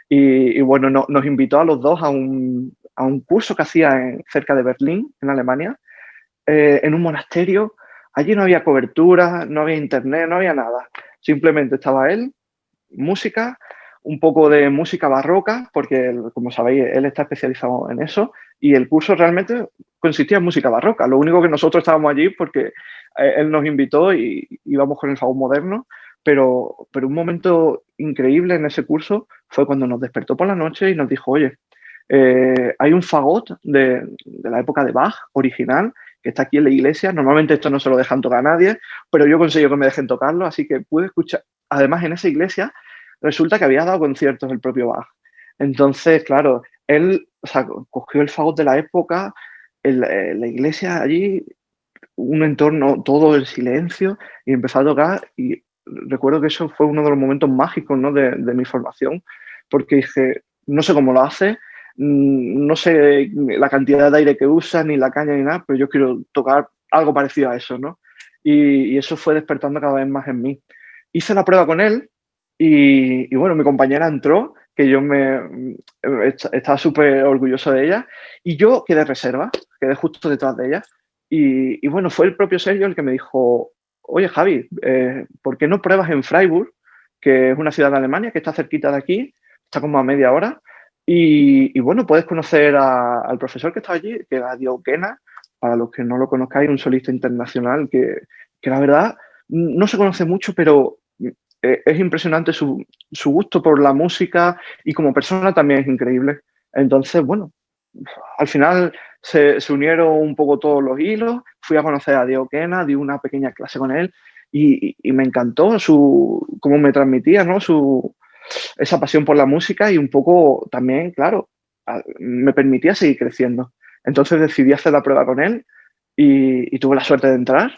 Y bueno, nos invitó a los dos a un curso que hacía cerca de Berlín, en Alemania, en un monasterio. Allí no había cobertura, no había internet, no había nada. Simplemente estaba él, música, un poco de música barroca, porque como sabéis, él está especializado en eso, y el curso realmente consistía en música barroca. Lo único que nosotros estábamos allí porque él nos invitó y íbamos con el fagot moderno, pero un momento increíble en ese curso fue cuando nos despertó por la noche y nos dijo, oye, hay un fagot de la época de Bach, original, que está aquí en la iglesia. Normalmente esto no se lo dejan tocar a nadie, pero yo consigo que me dejen tocarlo, así que pude escuchar. Además, en esa iglesia resulta que había dado conciertos el propio Bach. Entonces, claro, él, o sea, cogió el fagot de la época, la iglesia allí, un entorno todo en silencio, y empezó a tocar. Y recuerdo que eso fue uno de los momentos mágicos, ¿no? de mi formación, porque dije, no sé cómo lo hace, no sé la cantidad de aire que usa, ni la caña, ni nada, pero yo quiero tocar algo parecido a eso, ¿no? Y eso fue despertando cada vez más en mí. Hice la prueba con él y bueno, mi compañera entró, que yo estaba súper orgulloso de ella, y yo quedé reserva, quedé justo detrás de ella. Y bueno, fue el propio Sergio el que me dijo, oye Javi, ¿por qué no pruebas en Freiburg, que es una ciudad de Alemania, que está cerquita de aquí, está como a media hora? Y bueno, puedes conocer al profesor que está allí, que era Dio Kena, para los que no lo conozcáis, un solista internacional que la verdad no se conoce mucho, pero es impresionante su gusto por la música y como persona también es increíble. Entonces, bueno, al final se unieron un poco todos los hilos, fui a conocer a Diego Kena, di una pequeña clase con él y me encantó cómo me transmitía, ¿no? Esa pasión por la música y un poco también, claro, me permitía seguir creciendo. Entonces decidí hacer la prueba con él y tuve la suerte de entrar.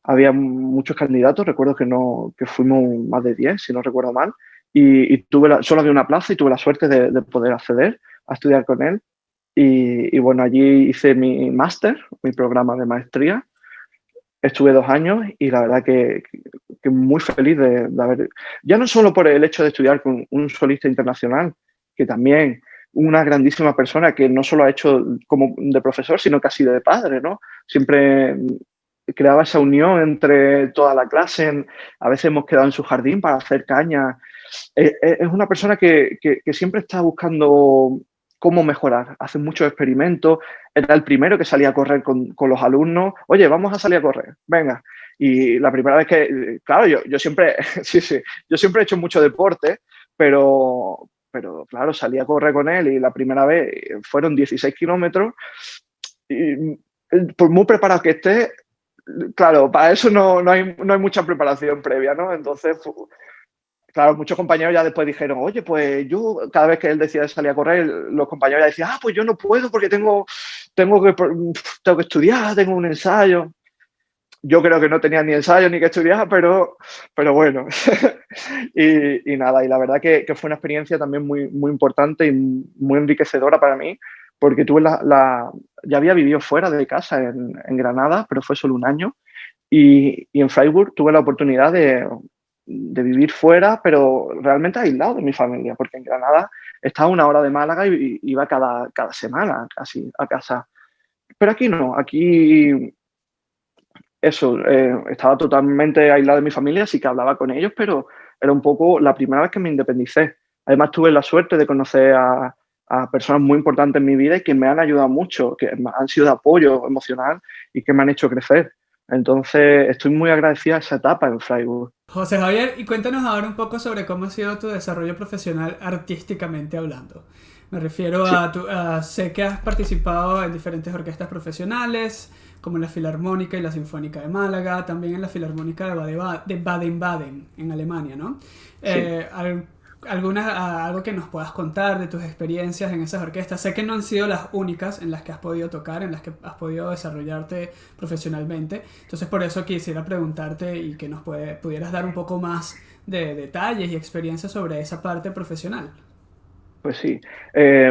Había muchos candidatos, recuerdo que fuimos más de 10, si no recuerdo mal, y solo había una plaza y tuve la suerte de poder acceder a estudiar con él. Y bueno, allí hice mi máster, mi programa de maestría. Estuve 2 años y la verdad que muy feliz de haber, ya no solo por el hecho de estudiar con un solista internacional, que también una grandísima persona que no solo ha hecho como de profesor, sino casi de padre, ¿no? Siempre creaba esa unión entre toda la clase. A veces hemos quedado en su jardín para hacer caña. Es una persona que siempre está buscando cómo mejorar, hace muchos experimentos. Era el primero que salía a correr con los alumnos. Oye, vamos a salir a correr, venga. Y la primera vez que, claro, yo siempre, sí, yo siempre he hecho mucho deporte, pero claro, salí a correr con él y la primera vez fueron 16 kilómetros. Y por muy preparado que esté, claro, para eso no hay mucha preparación previa, ¿no? Entonces, claro, muchos compañeros ya después dijeron, oye, pues yo, cada vez que él decía de salir a correr, los compañeros ya decían, pues yo no puedo porque tengo que estudiar, tengo un ensayo. Yo creo que no tenía ni ensayo ni que estudiar, pero bueno. y nada, y la verdad que fue una experiencia también muy, muy importante y muy enriquecedora para mí, porque tuve ya había vivido fuera de casa en Granada, pero fue solo un año, y en Freiburg tuve la oportunidad de vivir fuera, pero realmente aislado de mi familia, porque en Granada estaba a 1 hora de Málaga y iba cada semana casi a casa. Pero aquí no, aquí eso, estaba totalmente aislado de mi familia, sí que hablaba con ellos, pero era un poco la primera vez que me independicé. Además tuve la suerte de conocer a a personas muy importantes en mi vida y que me han ayudado mucho, que han sido de apoyo emocional y que me han hecho crecer. Entonces, estoy muy agradecida a esa etapa en Freiburg. José Javier, y cuéntanos ahora un poco sobre cómo ha sido tu desarrollo profesional artísticamente hablando. Me refiero Sí, sé que has participado en diferentes orquestas profesionales, como la Filarmónica y la Sinfónica de Málaga, también en la Filarmónica de Baden-Baden, en Alemania, ¿no? sí. Eh, al- algo que nos puedas contar de tus experiencias en esas orquestas. Sé que no han sido las únicas en las que has podido tocar, en las que has podido desarrollarte profesionalmente. Entonces por eso quisiera preguntarte y que pudieras dar un poco más de detalles y experiencias sobre esa parte profesional. Pues sí.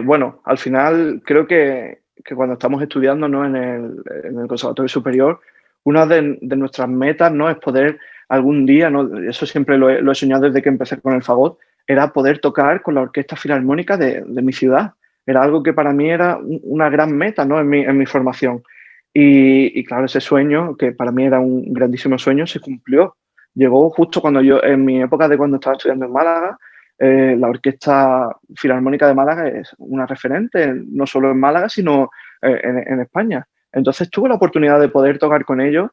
Bueno, al final creo que cuando estamos estudiando, ¿no? En el Conservatorio Superior, una de nuestras metas, ¿no? Es poder algún día, ¿no? Eso siempre lo he soñado desde que empecé con el fagot, era poder tocar con la Orquesta Filarmónica de mi ciudad. Era algo que para mí era una gran meta, ¿no? En mi formación. Y claro, ese sueño, que para mí era un grandísimo sueño, se cumplió. Llegó justo cuando yo, en mi época de cuando estaba estudiando en Málaga. La Orquesta Filarmónica de Málaga es una referente, no solo en Málaga, sino en España. Entonces tuve la oportunidad de poder tocar con ellos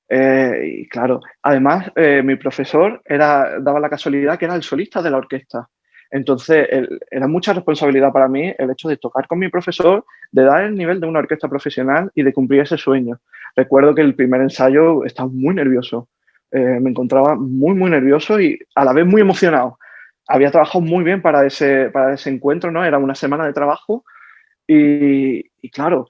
y claro, además mi profesor daba la casualidad que era el solista de la orquesta. Entonces era mucha responsabilidad para mí el hecho de tocar con mi profesor, de dar el nivel de una orquesta profesional y de cumplir ese sueño. Recuerdo que el primer ensayo estaba muy nervioso, me encontraba muy, muy nervioso y a la vez muy emocionado. Había trabajado muy bien para ese encuentro, ¿no? Era una semana de trabajo y claro,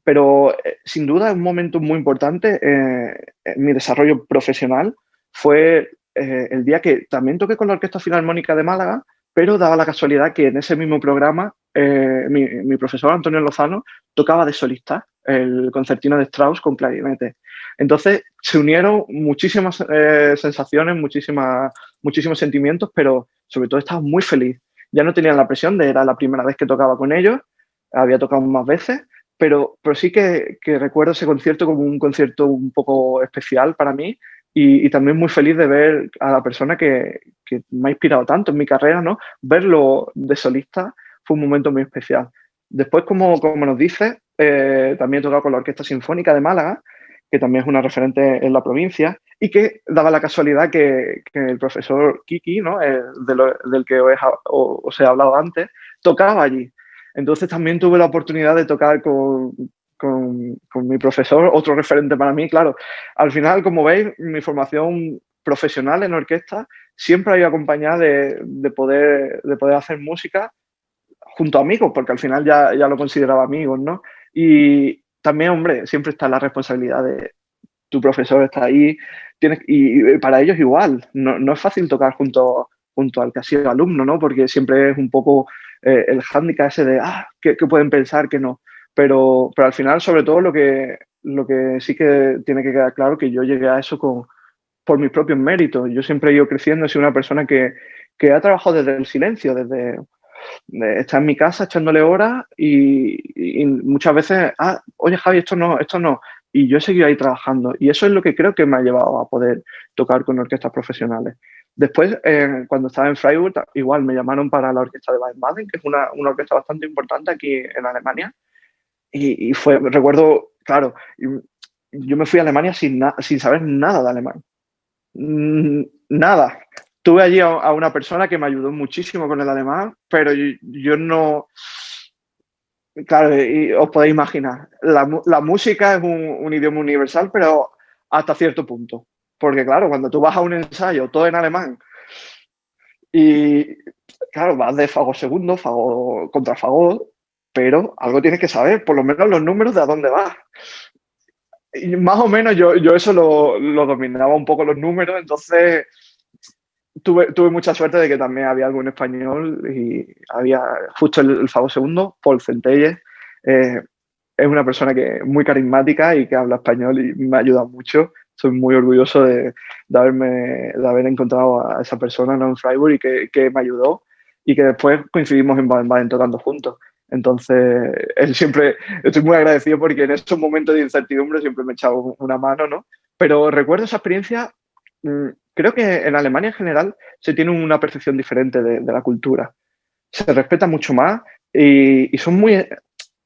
pero sin duda un momento muy importante en mi desarrollo profesional fue el día que también toqué con la Orquesta Filarmónica de Málaga, pero daba la casualidad que en ese mismo programa mi profesor Antonio Lozano tocaba de solista el concertino de Strauss con clarinete. Entonces se unieron muchísimas sensaciones, muchísimos sentimientos, pero sobre todo estaba muy feliz. Ya no tenía la presión de era la primera vez que tocaba con ellos, había tocado más veces, pero sí que recuerdo ese concierto como un concierto un poco especial para mí y también muy feliz de ver a la persona que me ha inspirado tanto en mi carrera, ¿no? Verlo de solista fue un momento muy especial. Después, como nos dice, también he tocado con la Orquesta Sinfónica de Málaga, que también es una referente en la provincia, y que daba la casualidad que el profesor Kiki, ¿no? Del que os he hablado antes, tocaba allí. Entonces también tuve la oportunidad de tocar con mi profesor, otro referente para mí. Claro, al final, como veis, mi formación profesional en orquesta siempre ha ido acompañada de poder hacer música junto a amigos, porque al final ya lo consideraba amigos, ¿no? Y también, hombre, siempre está la responsabilidad de tu profesor está ahí, y para ellos igual, no es fácil tocar junto al que ha sido alumno, ¿no? Porque siempre es un poco el hándicap ese de, ¿qué pueden pensar que no? Pero al final, sobre todo, lo que sí que tiene que quedar claro que yo llegué a eso por mis propios méritos. Yo siempre he ido creciendo, he sido una persona que ha trabajado desde el silencio, desde estar en mi casa echándole horas y muchas veces, oye Javi, esto no. Y yo he seguido ahí trabajando. Y eso es lo que creo que me ha llevado a poder tocar con orquestas profesionales. Después, cuando estaba en Freiburg, igual me llamaron para la orquesta de Baden-Baden, que es una orquesta bastante importante aquí en Alemania. Y recuerdo, claro, yo me fui a Alemania sin saber nada de alemán. Nada. Tuve allí a una persona que me ayudó muchísimo con el alemán, pero yo no. Claro, y os podéis imaginar, la música es un idioma universal, pero hasta cierto punto. Porque, claro, cuando tú vas a un ensayo todo en alemán y, claro, vas de fagot segundo, fagot contra fagot, pero algo tienes que saber, por lo menos los números de a dónde vas. Y más o menos yo eso lo dominaba un poco los números, entonces tuve mucha suerte de que también había algún español y había justo el fagot segundo, Paul Centelles. Eh, es una persona muy carismática y que habla español y me ha ayudado mucho. Soy muy orgulloso de haber encontrado a esa persona, ¿no? En Freiburg y que me ayudó y que después coincidimos en Baden-Baden tocando juntos. Entonces, él siempre, estoy muy agradecido porque en esos momentos de incertidumbre siempre me echaba una mano, ¿no? Pero recuerdo esa experiencia, creo que en Alemania en general se tiene una percepción diferente de la cultura. se respeta mucho más y son muy...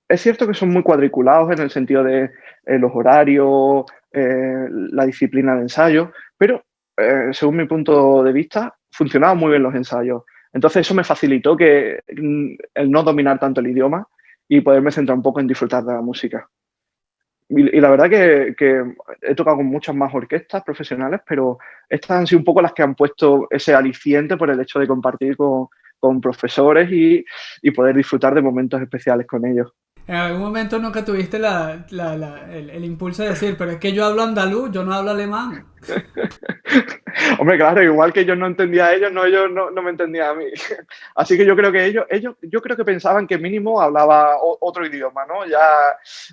Es cierto que son muy cuadriculados en el sentido de los horarios, la disciplina de ensayo, pero según mi punto de vista, funcionaban muy bien los ensayos. Entonces eso me facilitó el no dominar tanto el idioma y poderme centrar un poco en disfrutar de la música. Y la verdad que he tocado con muchas más orquestas profesionales, pero estas han sido un poco las que han puesto ese aliciente por el hecho de compartir con profesores y poder disfrutar de momentos especiales con ellos. En algún momento nunca tuviste el impulso de decir, pero es que yo hablo andaluz, yo no hablo alemán. Hombre, claro, igual que yo no entendía a ellos, no, ellos no me entendían a mí. Así que yo creo que yo creo que pensaban que mínimo hablaba otro idioma, ¿no? Ya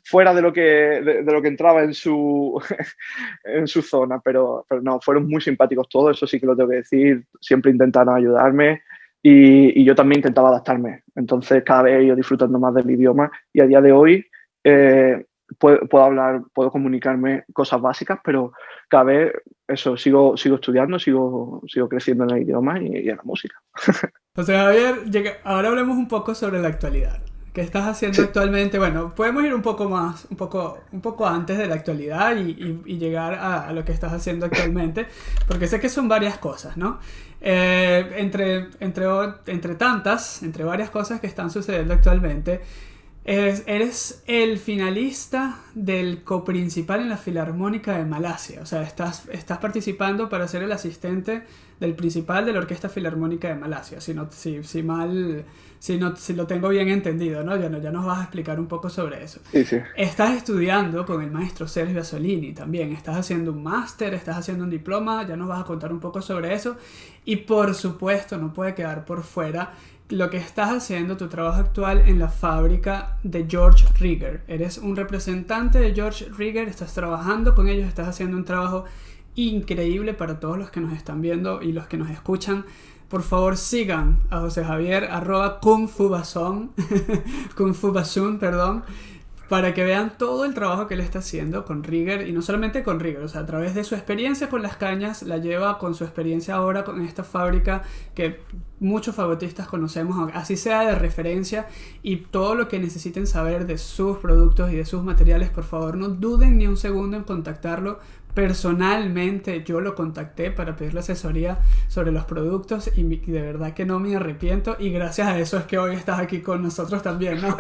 fuera de lo que entraba en en su zona, pero no, fueron muy simpáticos todos, eso sí que lo tengo que decir, siempre intentaron ayudarme y yo también intentaba adaptarme. Entonces cada vez he ido disfrutando más del idioma y a día de hoy puedo hablar, puedo comunicarme cosas básicas, pero cada vez eso, sigo estudiando, sigo creciendo en el idioma y en la música. José Javier, ahora hablemos un poco sobre la actualidad. ¿Qué estás haciendo Sí, actualmente? Bueno, podemos ir un poco más, un poco antes de la actualidad y llegar a lo que estás haciendo actualmente, porque sé que son varias cosas, ¿no? Entre varias cosas que están sucediendo actualmente, eres el finalista del coprincipal en la Filarmónica de Malasia. O sea, estás participando para ser el asistente del principal de la Orquesta Filarmónica de Malasia. Si lo tengo bien entendido, ¿no? Ya nos vas a explicar un poco sobre eso. sí, sí. Estás estudiando con el maestro Sergio Asolini también. Estás haciendo un máster, estás haciendo un diploma. Ya nos vas a contar un poco sobre eso. Y por supuesto, no puede quedar por fuera lo que estás haciendo, tu trabajo actual en la fábrica de George Rieger. Eres un representante de George Rieger, estás trabajando con ellos, estás haciendo un trabajo increíble para todos los que nos están viendo y los que nos escuchan. Por favor, sigan a José Javier, @kungfubazón, kungfubazón, perdón, para que vean todo el trabajo que él está haciendo con Rieger, y no solamente con Rieger, o sea, a través de su experiencia con las cañas, la lleva con su experiencia ahora con esta fábrica que muchos fagotistas conocemos, así sea de referencia, y todo lo que necesiten saber de sus productos y de sus materiales, por favor, no duden ni un segundo en contactarlo. Personalmente yo lo contacté para pedirle asesoría sobre los productos y de verdad que no me arrepiento, y gracias a eso es que hoy estás aquí con nosotros también, ¿no?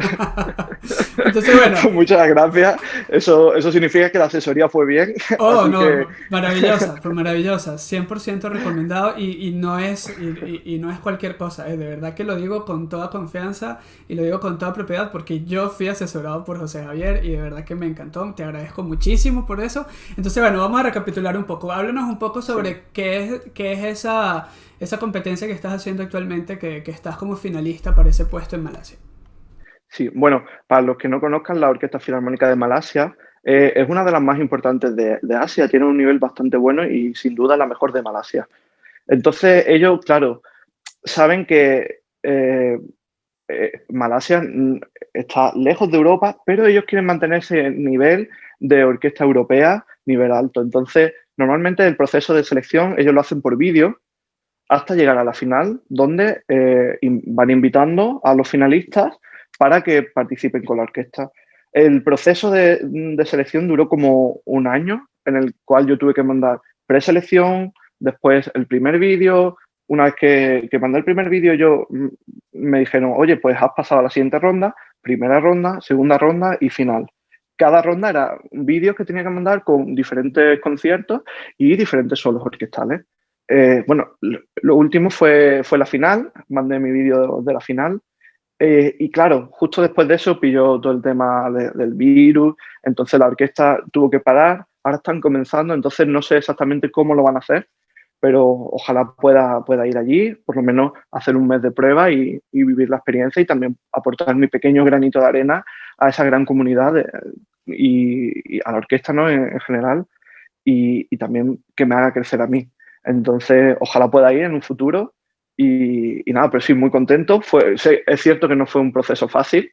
Entonces, bueno. Muchas gracias. Eso significa que la asesoría fue bien. Oh, Así que no, maravillosa, fue maravillosa, 100% recomendado, y no es cualquier cosa, de verdad que lo digo con toda confianza y lo digo con toda propiedad porque yo fui asesorado por José Javier y de verdad que me encantó, te agradezco muchísimo por eso. Entonces, bueno, vamos a recapitular un poco, háblanos un poco sí. sobre qué es esa competencia que estás haciendo actualmente, que estás como finalista para ese puesto en Malasia. Sí, bueno, para los que no conozcan, la Orquesta Filarmónica de Malasia es una de las más importantes de Asia, tiene un nivel bastante bueno y sin duda la mejor de Malasia. Entonces ellos, claro, saben que Malasia está lejos de Europa, pero ellos quieren mantener ese nivel de orquesta europea, nivel alto. Entonces, normalmente el proceso de selección ellos lo hacen por vídeo hasta llegar a la final, donde van invitando a los finalistas para que participen con la orquesta. El proceso de selección duró como un año, en el cual yo tuve que mandar preselección, después el primer vídeo. Una vez que mandé el primer vídeo, me dijeron, oye, pues has pasado a la siguiente ronda, primera ronda, segunda ronda y final. Cada ronda era un vídeo que tenía que mandar con diferentes conciertos y diferentes solos orquestales. Bueno, lo último fue la final, mandé mi vídeo de la final y claro, justo después de eso pilló todo el tema del virus, entonces la orquesta tuvo que parar, ahora están comenzando, entonces no sé exactamente cómo lo van a hacer, pero ojalá pueda ir allí, por lo menos hacer un mes de prueba y vivir la experiencia y también aportar mi pequeño granito de arena a esa gran comunidad y a la orquesta, ¿no? En general y también que me haga crecer a mí. Entonces, ojalá pueda ir en un futuro y nada, pero sí, muy contento. Sí, es cierto que no fue un proceso fácil.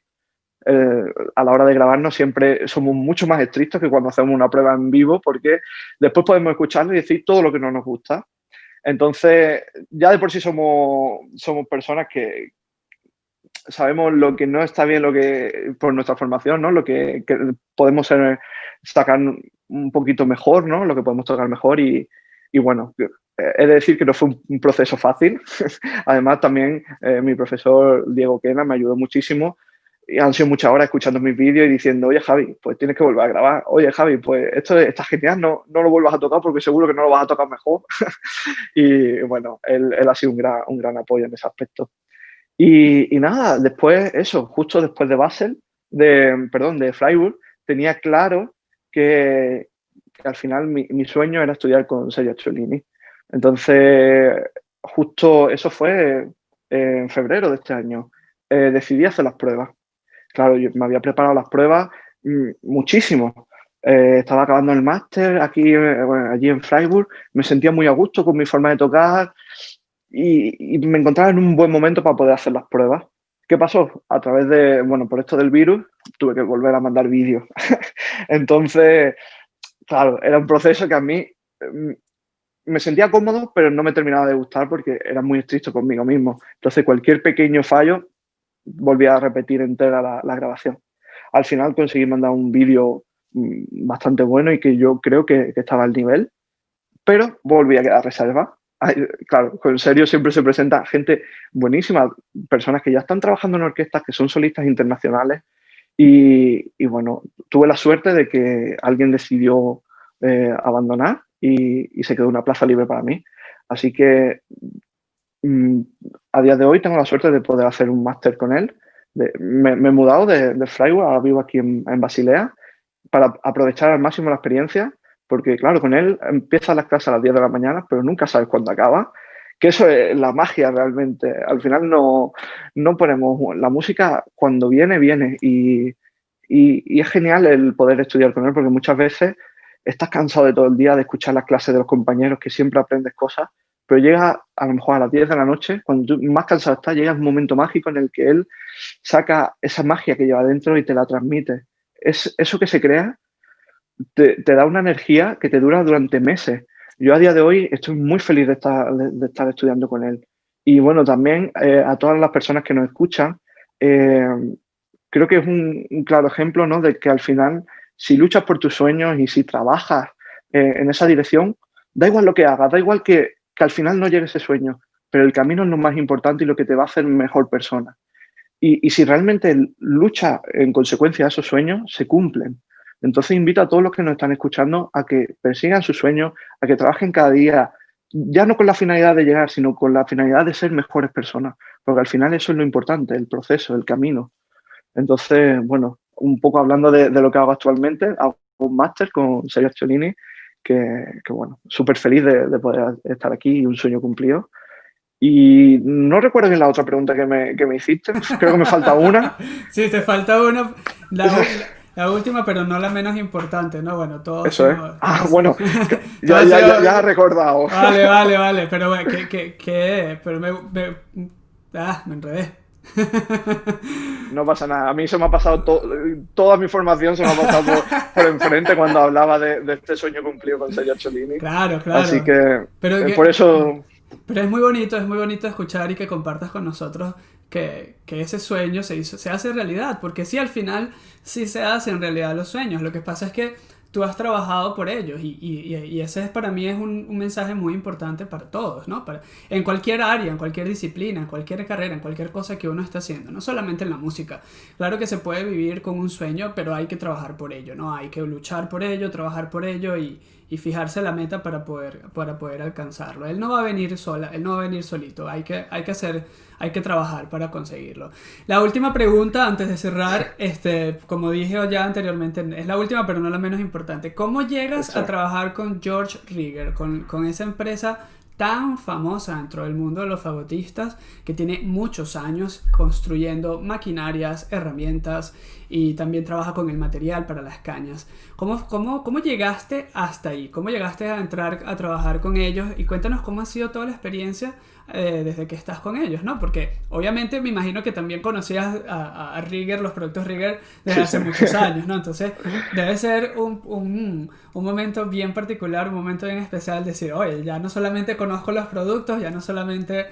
A la hora de grabarnos siempre somos mucho más estrictos que cuando hacemos una prueba en vivo porque después podemos escucharlo y decir todo lo que no nos gusta. Entonces, ya de por sí somos personas sabemos lo que no está bien, lo que por nuestra formación, ¿no? Lo que podemos sacar un poquito mejor, ¿no? Lo que podemos tocar mejor y bueno, he de decir que no fue un proceso fácil. Además, también mi profesor Diego Quena me ayudó muchísimo. Y han sido muchas horas escuchando mis vídeos y diciendo, oye, Javi, pues tienes que volver a grabar. Oye, Javi, pues esto está genial, no lo vuelvas a tocar porque seguro que no lo vas a tocar mejor. Y bueno, él ha sido un gran apoyo en ese aspecto. Y nada, después, eso, justo después de Basel, de Freiburg, tenía claro que al final mi sueño era estudiar con Sergio Cellini. Entonces, justo eso fue en febrero de este año. Decidí hacer las pruebas. Claro, yo me había preparado las pruebas muchísimo. Estaba acabando el máster aquí, bueno, allí en Freiburg. Me sentía muy a gusto con mi forma de tocar y me encontraba en un buen momento para poder hacer las pruebas. ¿Qué pasó? A través de, bueno, por esto del virus, tuve que volver a mandar vídeos. Entonces, claro, era un proceso que a mí me sentía cómodo, pero no me terminaba de gustar porque era muy estricto conmigo mismo. Entonces, cualquier pequeño fallo, volvía a repetir entera la grabación. Al final conseguí mandar un vídeo bastante bueno y que yo creo que estaba al nivel, pero volví a quedar reserva. Claro, con Serio siempre se presenta gente buenísima, personas que ya están trabajando en orquestas, que son solistas internacionales y bueno, tuve la suerte de que alguien decidió abandonar y se quedó una plaza libre para mí. Así que a día de hoy tengo la suerte de poder hacer un máster con él. Me he mudado de Freiburg, ahora vivo aquí en Basilea, para aprovechar al máximo la experiencia, porque claro, con él empiezan las clases a las 10 de la mañana, pero nunca sabes cuándo acaba, que eso es la magia realmente. Al final no ponemos la música cuando viene, viene, y es genial el poder estudiar con él, porque muchas veces estás cansado de todo el día de escuchar las clases de los compañeros, que siempre aprendes cosas, pero llega a lo mejor a las 10 de la noche, cuando tú más cansado estás, llega un momento mágico en el que él saca esa magia que lleva dentro y te la transmite. Eso que se crea te da una energía que te dura durante meses. Yo a día de hoy estoy muy feliz de estar estudiando con él. Y bueno, también a todas las personas que nos escuchan, creo que es un claro ejemplo, ¿no? De que al final, si luchas por tus sueños y si trabajas en esa dirección, da igual lo que hagas, da igual que al final no llegue ese sueño, pero el camino es lo más importante y lo que te va a hacer mejor persona. Y si realmente luchas en consecuencia a esos sueños, se cumplen. Entonces invito a todos los que nos están escuchando a que persigan sus sueños, a que trabajen cada día, ya no con la finalidad de llegar, sino con la finalidad de ser mejores personas, porque al final eso es lo importante, el proceso, el camino. Entonces, bueno, un poco hablando de lo que hago actualmente, hago un máster con Sergio Cellini, que bueno, súper feliz de poder estar aquí y un sueño cumplido. Y no recuerdo bien la otra pregunta que me hiciste, creo que me falta una. Sí, te falta una, la última, pero no la menos importante, ¿no? Bueno, Eso es. Bueno, ya he recordado. Vale, pero bueno, pero me enredé. No pasa nada. A mí se me ha pasado toda mi formación se me ha pasado por enfrente cuando hablaba de este sueño cumplido con Sergio Cellini. Claro. Así que Pero por eso. Pero es muy bonito escuchar y que compartas con nosotros que ese sueño se hace realidad, porque sí, al final sí se hacen realidad los sueños. Lo que pasa es que tú has trabajado por ellos y ese para mí es un mensaje muy importante para todos, ¿no? En cualquier área, en cualquier disciplina, en cualquier carrera, en cualquier cosa que uno esté haciendo, no solamente en la música. Claro que se puede vivir con un sueño, pero hay que trabajar por ello, ¿no? Hay que luchar por ello, trabajar por ello y fijarse la meta para poder alcanzarlo. Él no va a venir sola, él no va a venir solito, hay que trabajar para conseguirlo. La última pregunta antes de cerrar, como dije ya anteriormente, es la última pero no la menos importante. ¿Cómo llegas a trabajar con George Rieger, con esa empresa tan famosa dentro del mundo de los fagotistas, que tiene muchos años construyendo maquinarias, herramientas y también trabaja con el material para las cañas? ¿Cómo llegaste hasta ahí? ¿Cómo llegaste a entrar a trabajar con ellos? Y cuéntanos cómo ha sido toda la experiencia desde que estás con ellos, ¿no? Porque obviamente me imagino que también conocías a Rieger, los productos Rieger, desde hace muchos años, ¿no? Entonces debe ser un momento bien particular, un momento bien especial, decir, oye, ya no solamente conozco los productos, ya no solamente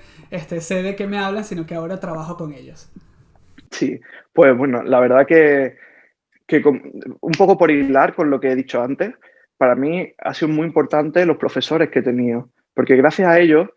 sé de qué me hablan, sino que ahora trabajo con ellos. Sí, pues bueno, la verdad que un poco por hilar con lo que he dicho antes, para mí ha sido muy importante los profesores que he tenido, porque gracias a ellos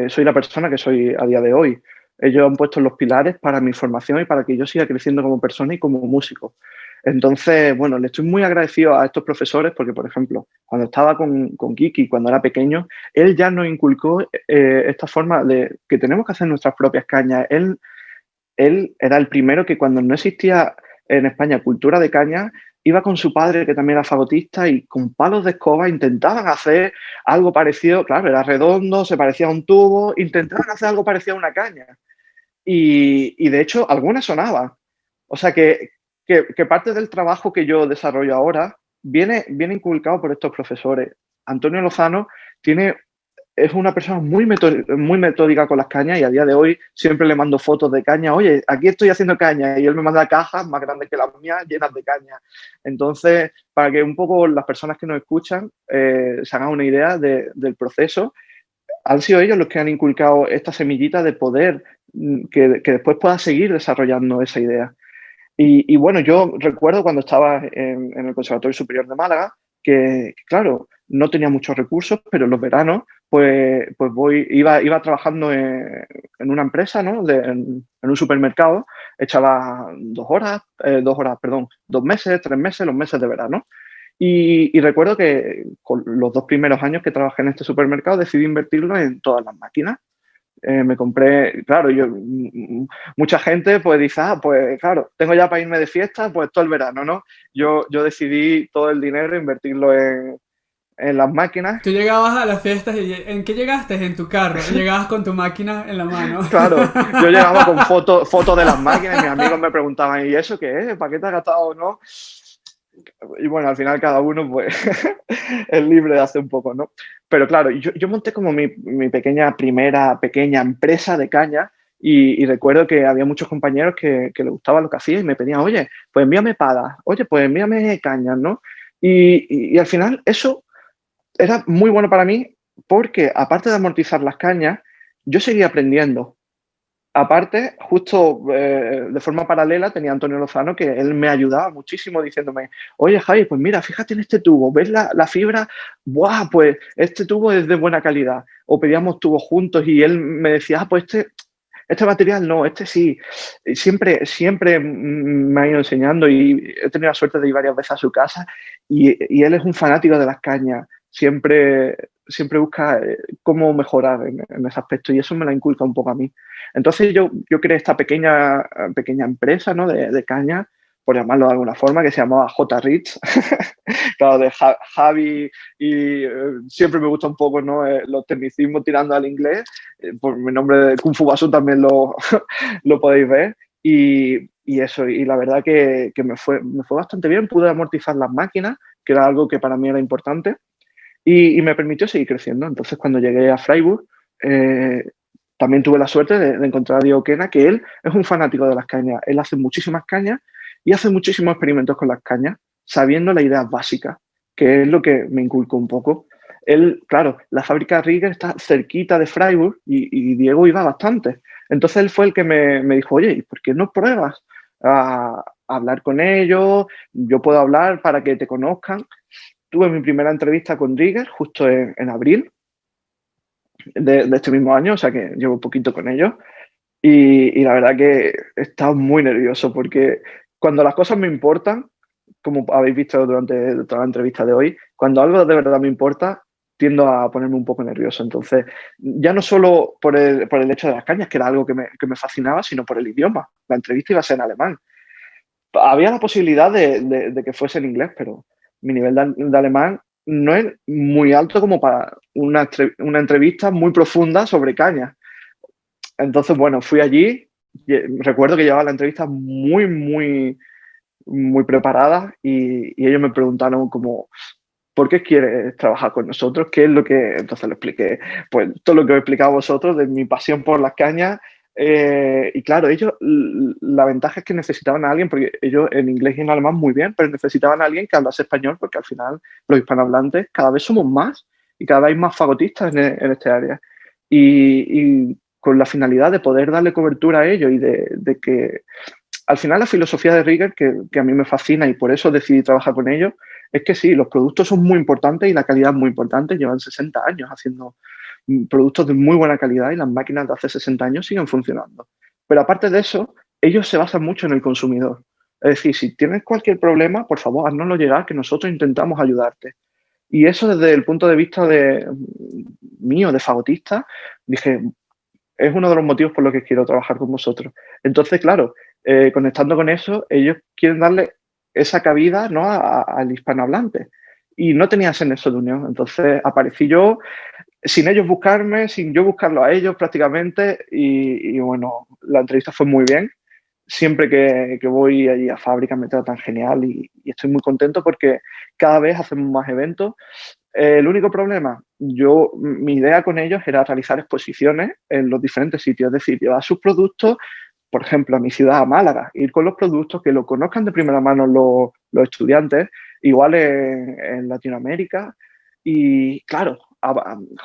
soy la persona que soy a día de hoy. Ellos han puesto los pilares para mi formación y para que yo siga creciendo como persona y como músico. Entonces, bueno, le estoy muy agradecido a estos profesores porque, por ejemplo, cuando estaba con Kiki, cuando era pequeño, él ya nos inculcó esta forma de que tenemos que hacer nuestras propias cañas. Él era el primero que cuando no existía en España cultura de caña, iba con su padre, que también era fagotista, y con palos de escoba intentaban hacer algo parecido, claro, era redondo, se parecía a un tubo, intentaban hacer algo parecido a una caña. Y de hecho, algunas sonaban. O sea que parte del trabajo que yo desarrollo ahora viene inculcado por estos profesores. Antonio Lozano tiene es una persona muy metódica con las cañas y a día de hoy siempre le mando fotos de caña. Oye, aquí estoy haciendo caña y él me manda cajas más grandes que las mías llenas de caña. Entonces, para que un poco las personas que nos escuchan se hagan una idea del proceso, han sido ellos los que han inculcado esta semillita de poder que después pueda seguir desarrollando esa idea. Y bueno, yo recuerdo cuando estaba en el Conservatorio Superior de Málaga que, claro, no tenía muchos recursos, pero en los veranos pues iba trabajando en una empresa, ¿no? En un supermercado, echaba 2 horas, perdón, 2 meses, 3 meses, los meses de verano. Y recuerdo que con los 2 primeros años que trabajé en este supermercado decidí invertirlo en todas las máquinas. Me compré, claro, mucha gente pues dice, pues claro, tengo ya para irme de fiesta, pues todo el verano, ¿no? Yo decidí todo el dinero invertirlo en las máquinas. Tú llegabas a las fiestas y ¿en qué llegaste? En tu carro. Y llegabas con tu máquina en la mano. Claro, yo llegaba con fotos de las máquinas y mis amigos me preguntaban, ¿y eso qué es? ¿Para qué te has gastado o no? Y bueno, al final cada uno pues es libre de hacer un poco, ¿no? Pero claro, yo monté como mi primera pequeña empresa de caña y recuerdo que había muchos compañeros que les gustaba lo que hacía y me pedían, oye, pues envíame palas, oye, pues envíame cañas, ¿no? Y al final eso era muy bueno para mí porque aparte de amortizar las cañas, yo seguía aprendiendo. Aparte, justo de forma paralela tenía a Antonio Lozano, que él me ayudaba muchísimo diciéndome, oye Javi, pues mira, fíjate en este tubo, ¿ves la fibra? ¡Buah! Pues este tubo es de buena calidad. O pedíamos tubos juntos y él me decía, pues este material no, este sí. Y siempre me ha ido enseñando y he tenido la suerte de ir varias veces a su casa y él es un fanático de las cañas. Siempre busca cómo mejorar en ese aspecto y eso me la inculca un poco a mí. Entonces yo creé esta pequeña empresa, ¿no? de caña, por llamarlo de alguna forma, que se llamaba J. Rich. Claro, de Javi y siempre me gusta un poco, ¿no? Los tecnicismos tirando al inglés. Por mi nombre de Kung Fu Basu también lo podéis ver. Y eso, y la verdad que me fue bastante bien. Pude amortizar las máquinas, que era algo que para mí era importante, y me permitió seguir creciendo. Entonces, cuando llegué a Freiburg, también tuve la suerte de encontrar a Diego Quena, que él es un fanático de las cañas. Él hace muchísimas cañas y hace muchísimos experimentos con las cañas, sabiendo las ideas básicas, que es lo que me inculcó un poco. Él, claro, la fábrica Rieger está cerquita de Freiburg y Diego iba bastante. Entonces él fue el que me dijo, oye, ¿y por qué no pruebas a hablar con ellos? Yo puedo hablar para que te conozcan. Tuve mi primera entrevista con Rieger justo en abril de este mismo año, o sea que llevo un poquito con ellos. Y la verdad que he estado muy nervioso porque cuando las cosas me importan, como habéis visto durante toda la entrevista de hoy, cuando algo de verdad me importa, tiendo a ponerme un poco nervioso. Entonces, ya no solo por el hecho de las cañas, que era algo que me fascinaba, sino por el idioma. La entrevista iba a ser en alemán. Había la posibilidad de que fuese en inglés, pero mi nivel de alemán no es muy alto como para una entrevista muy profunda sobre cañas. Entonces, bueno, fui allí. Recuerdo que llevaba la entrevista muy preparada y ellos me preguntaron como, ¿por qué quieres trabajar con nosotros? ¿Qué es lo que...? Entonces le expliqué, pues, todo lo que os he explicado a vosotros de mi pasión por las cañas. Y claro, ellos, la ventaja es que necesitaban a alguien, porque ellos en inglés y en alemán muy bien, pero necesitaban a alguien que hablase español, porque al final los hispanohablantes cada vez somos más y cada vez hay más fagotistas en este área. Y con la finalidad de poder darle cobertura a ellos y de que al final la filosofía de Rigger, que a mí me fascina y por eso decidí trabajar con ellos, es que sí, los productos son muy importantes y la calidad es muy importante. Llevan 60 años haciendo productos de muy buena calidad y las máquinas de hace 60 años siguen funcionando. Pero aparte de eso, ellos se basan mucho en el consumidor. Es decir, si tienes cualquier problema, por favor, háznoslo llegar, que nosotros intentamos ayudarte. Y eso desde el punto de vista mío, de fagotista, dije, es uno de los motivos por los que quiero trabajar con vosotros. Entonces, claro, conectando con eso, ellos quieren darle esa cabida, ¿no?, al hispanohablante. Y no tenía ese nexo de unión. Entonces aparecí yo sin ellos buscarme, sin yo buscarlo a ellos prácticamente. Y bueno, la entrevista fue muy bien. Siempre que voy allí a fábrica me tratan genial y estoy muy contento porque cada vez hacemos más eventos. El único problema, mi idea con ellos era realizar exposiciones en los diferentes sitios, es decir, llevar sus productos, por ejemplo, a mi ciudad, a Málaga, ir con los productos que lo conozcan de primera mano los estudiantes, igual en Latinoamérica. Y claro,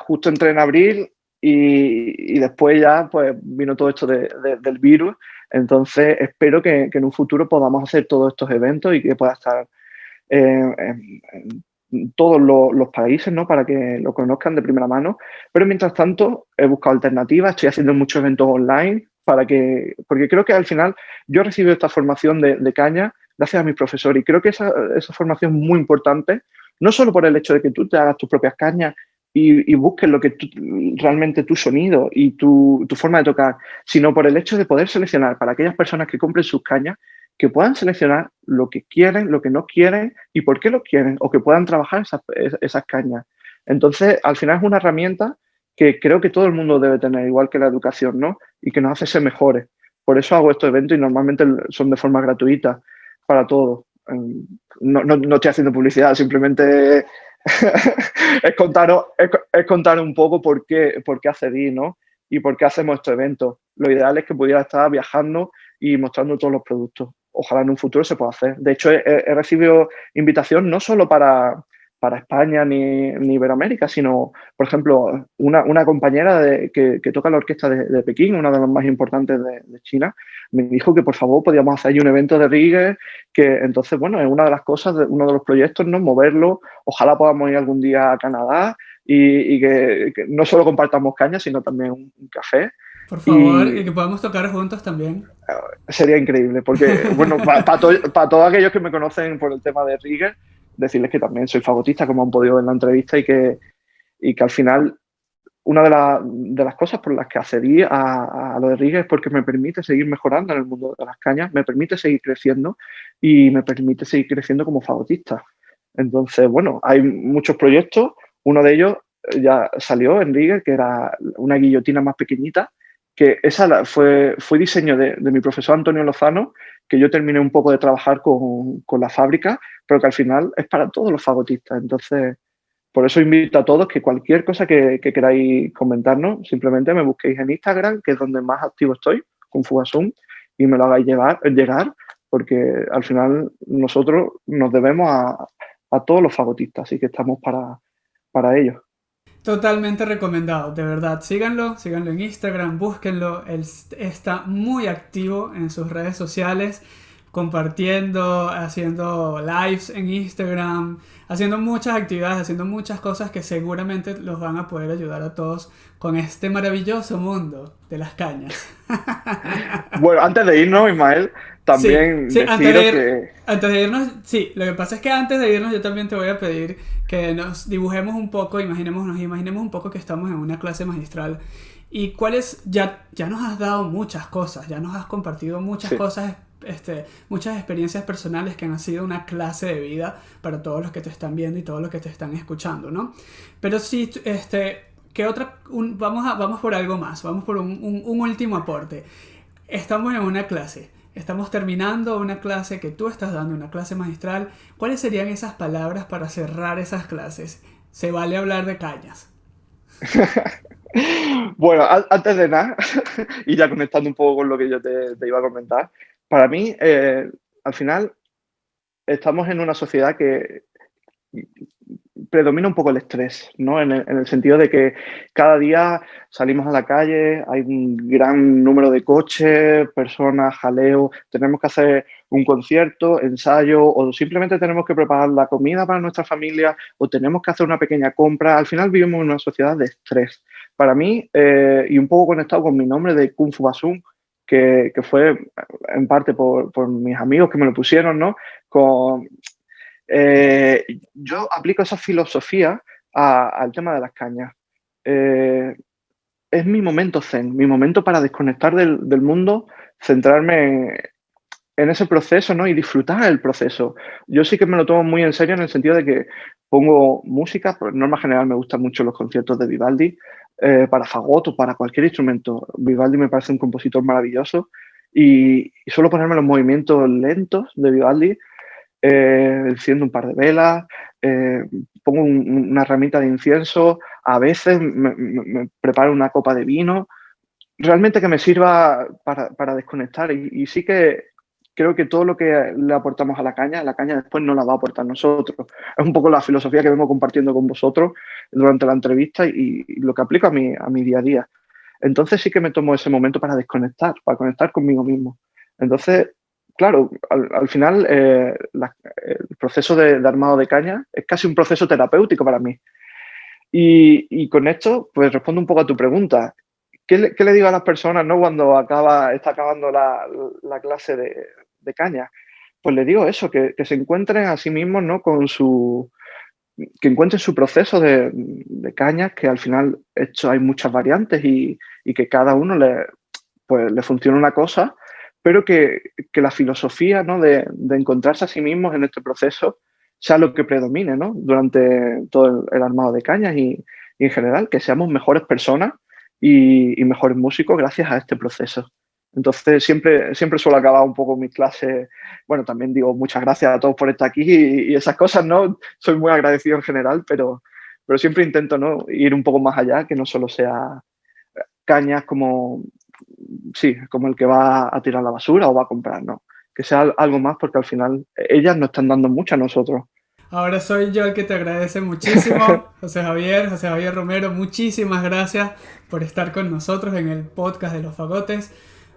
justo entré en abril y después ya pues vino todo esto del virus. Entonces espero que en un futuro podamos hacer todos estos eventos y que pueda estar en todos los países, ¿no?, para que lo conozcan de primera mano. Pero mientras tanto he buscado alternativas, estoy haciendo muchos eventos online porque creo que al final yo he recibido esta formación de caña gracias a mis profesores y creo que esa formación es muy importante, no solo por el hecho de que tú te hagas tus propias cañas y busques lo que realmente tu sonido y tu forma de tocar, sino por el hecho de poder seleccionar para aquellas personas que compren sus cañas, que puedan seleccionar lo que quieren, lo que no quieren y por qué lo quieren, o que puedan trabajar esas cañas. Entonces, al final es una herramienta que creo que todo el mundo debe tener, igual que la educación, ¿no?, y que nos hace ser mejores. Por eso hago estos eventos y normalmente son de forma gratuita para todos. No estoy haciendo publicidad, simplemente es contaros un poco por qué accedí, ¿no?, y por qué hacemos estos eventos. Lo ideal es que pudiera estar viajando y mostrando todos los productos. Ojalá en un futuro se pueda hacer. De hecho, he recibido invitación no solo para España ni Iberoamérica, sino, por ejemplo, una compañera que toca la orquesta de Pekín, una de las más importantes de China, me dijo que por favor podíamos hacer ahí un evento de reggae, que entonces, bueno, es una de las cosas, uno de los proyectos, ¿no?, moverlo. Ojalá podamos ir algún día a Canadá y que no solo compartamos caña, sino también un café. Por favor, y Y que podamos tocar juntos también. sería increíble, porque, bueno, todos aquellos que me conocen por el tema de Rigger, decirles que también soy fagotista, como han podido ver en la entrevista, y que al final una de las cosas por las que accedí a lo de Rigger es porque me permite seguir mejorando en el mundo de las cañas, me permite seguir creciendo y me permite seguir creciendo como fagotista. Entonces, bueno, hay muchos proyectos, uno de ellos ya salió en Rigger, que era una guillotina más pequeñita, que fue diseño de mi profesor Antonio Lozano, que yo terminé un poco de trabajar con la fábrica, pero que al final es para todos los fagotistas. Entonces, por eso invito a todos que cualquier cosa que queráis comentarnos, simplemente me busquéis en Instagram, que es donde más activo estoy, con Fugasun, y me lo hagáis llegar, porque al final nosotros nos debemos a todos los fagotistas, así que estamos para ello. Totalmente recomendado, de verdad. Síganlo, síganlo en Instagram, búsquenlo. Él está muy activo en sus redes sociales, compartiendo, haciendo lives en Instagram, haciendo muchas actividades, haciendo muchas cosas que seguramente los van a poder ayudar a todos con este maravilloso mundo de las cañas. Bueno, antes de irnos, Ismael, Sí, también sí, deciros que antes de irnos, sí, lo que pasa es que antes de irnos yo también te voy a pedir que nos dibujemos un poco, nos imaginemos un poco que estamos en una clase magistral y cuáles, ya nos has dado muchas cosas, ya nos has compartido muchas sí. cosas, muchas experiencias personales que han sido una clase de vida para todos los que te están viendo y todos los que te están escuchando, ¿no? Pero sí, ¿qué otra? Vamos por algo más, vamos por un último aporte. Estamos en una clase. Estamos terminando una clase que tú estás dando, una clase magistral. ¿Cuáles serían esas palabras para cerrar esas clases? Se vale hablar de cañas. Bueno, antes de nada, y ya conectando un poco con lo que yo te iba a comentar, para mí, al final, estamos en una sociedad que predomina un poco el estrés, ¿no? En el sentido de que cada día salimos a la calle, hay un gran número de coches, personas, jaleo, tenemos que hacer un concierto, ensayo, o simplemente tenemos que preparar la comida para nuestra familia, o tenemos que hacer una pequeña compra. Al final vivimos en una sociedad de estrés. Para mí, y un poco conectado con mi nombre de Kung Fu Basún, que fue en parte por mis amigos que me lo pusieron, ¿no? Con, yo aplico esa filosofía al tema de las cañas. Eh, es mi momento zen, mi momento para desconectar del mundo, centrarme en ese proceso, ¿no? Y disfrutar el proceso. Yo sí que me lo tomo muy en serio en el sentido de que pongo música, por norma general me gustan mucho los conciertos de Vivaldi, para fagot o para cualquier instrumento. Vivaldi me parece un compositor maravilloso y suelo ponerme los movimientos lentos de Vivaldi, enciendo un par de velas, pongo una ramita de incienso, a veces me preparo una copa de vino, realmente que me sirva para desconectar. Y sí que creo que todo lo que le aportamos a la caña después no la va a aportar nosotros. Es un poco la filosofía que vengo compartiendo con vosotros durante la entrevista y lo que aplico a mi día a día. Entonces sí que me tomo ese momento para conectar conmigo mismo. Entonces, claro, al final el proceso de armado de caña es casi un proceso terapéutico para mí. Y con esto, pues respondo un poco a tu pregunta. ¿Qué le digo a las personas, ¿no? Cuando está acabando la clase de caña? Pues le digo eso, que se encuentren a sí mismos, ¿no? Que encuentren su proceso de cañas, que al final hay muchas variantes y que cada uno pues, le funciona una cosa, pero que la filosofía, ¿no? de encontrarse a sí mismos en este proceso sea lo que predomine, ¿no? Durante todo el armado de cañas y en general, que seamos mejores personas y mejores músicos gracias a este proceso. Entonces, siempre suelo acabar un poco mis clases. Bueno, también digo muchas gracias a todos por estar aquí y esas cosas, ¿no? Soy muy agradecido en general, pero siempre intento, ¿no? Ir un poco más allá, que no solo sea cañas como, sí, como el que va a tirar la basura o va a comprar, ¿no? Que sea algo más porque al final ellas nos están dando mucho a nosotros. Ahora soy yo el que te agradece muchísimo, José Javier Romero, muchísimas gracias por estar con nosotros en el podcast de Los Fagotes.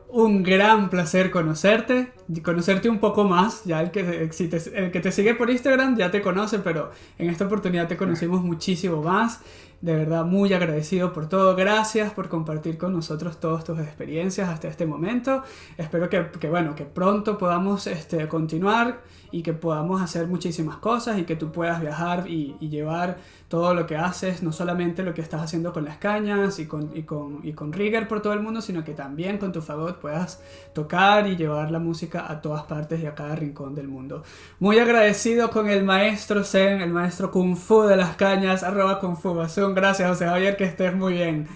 Un gran placer conocerte, y conocerte un poco más. Ya el que te sigue por Instagram ya te conoce, pero en esta oportunidad te conocimos muchísimo más. De verdad, muy agradecido por todo. Gracias por compartir con nosotros todas tus experiencias hasta este momento. Espero bueno, que pronto podamos continuar y que podamos hacer muchísimas cosas y que tú puedas viajar y llevar todo lo que haces, no solamente lo que estás haciendo con las cañas y con Rigger por todo el mundo, sino que también con tu fagot puedas tocar y llevar la música a todas partes y a cada rincón del mundo. Muy agradecido con el maestro Zen, el maestro Kung Fu de las cañas, @Kung Fu Basún. Gracias, José Javier, que estés muy bien.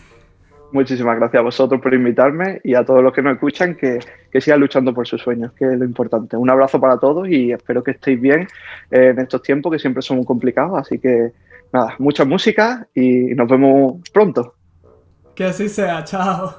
Muchísimas gracias a vosotros por invitarme y a todos los que nos escuchan que sigan luchando por sus sueños, que es lo importante. Un abrazo para todos y espero que estéis bien en estos tiempos que siempre son muy complicados. Así que nada, mucha música y nos vemos pronto. Que así sea, chao.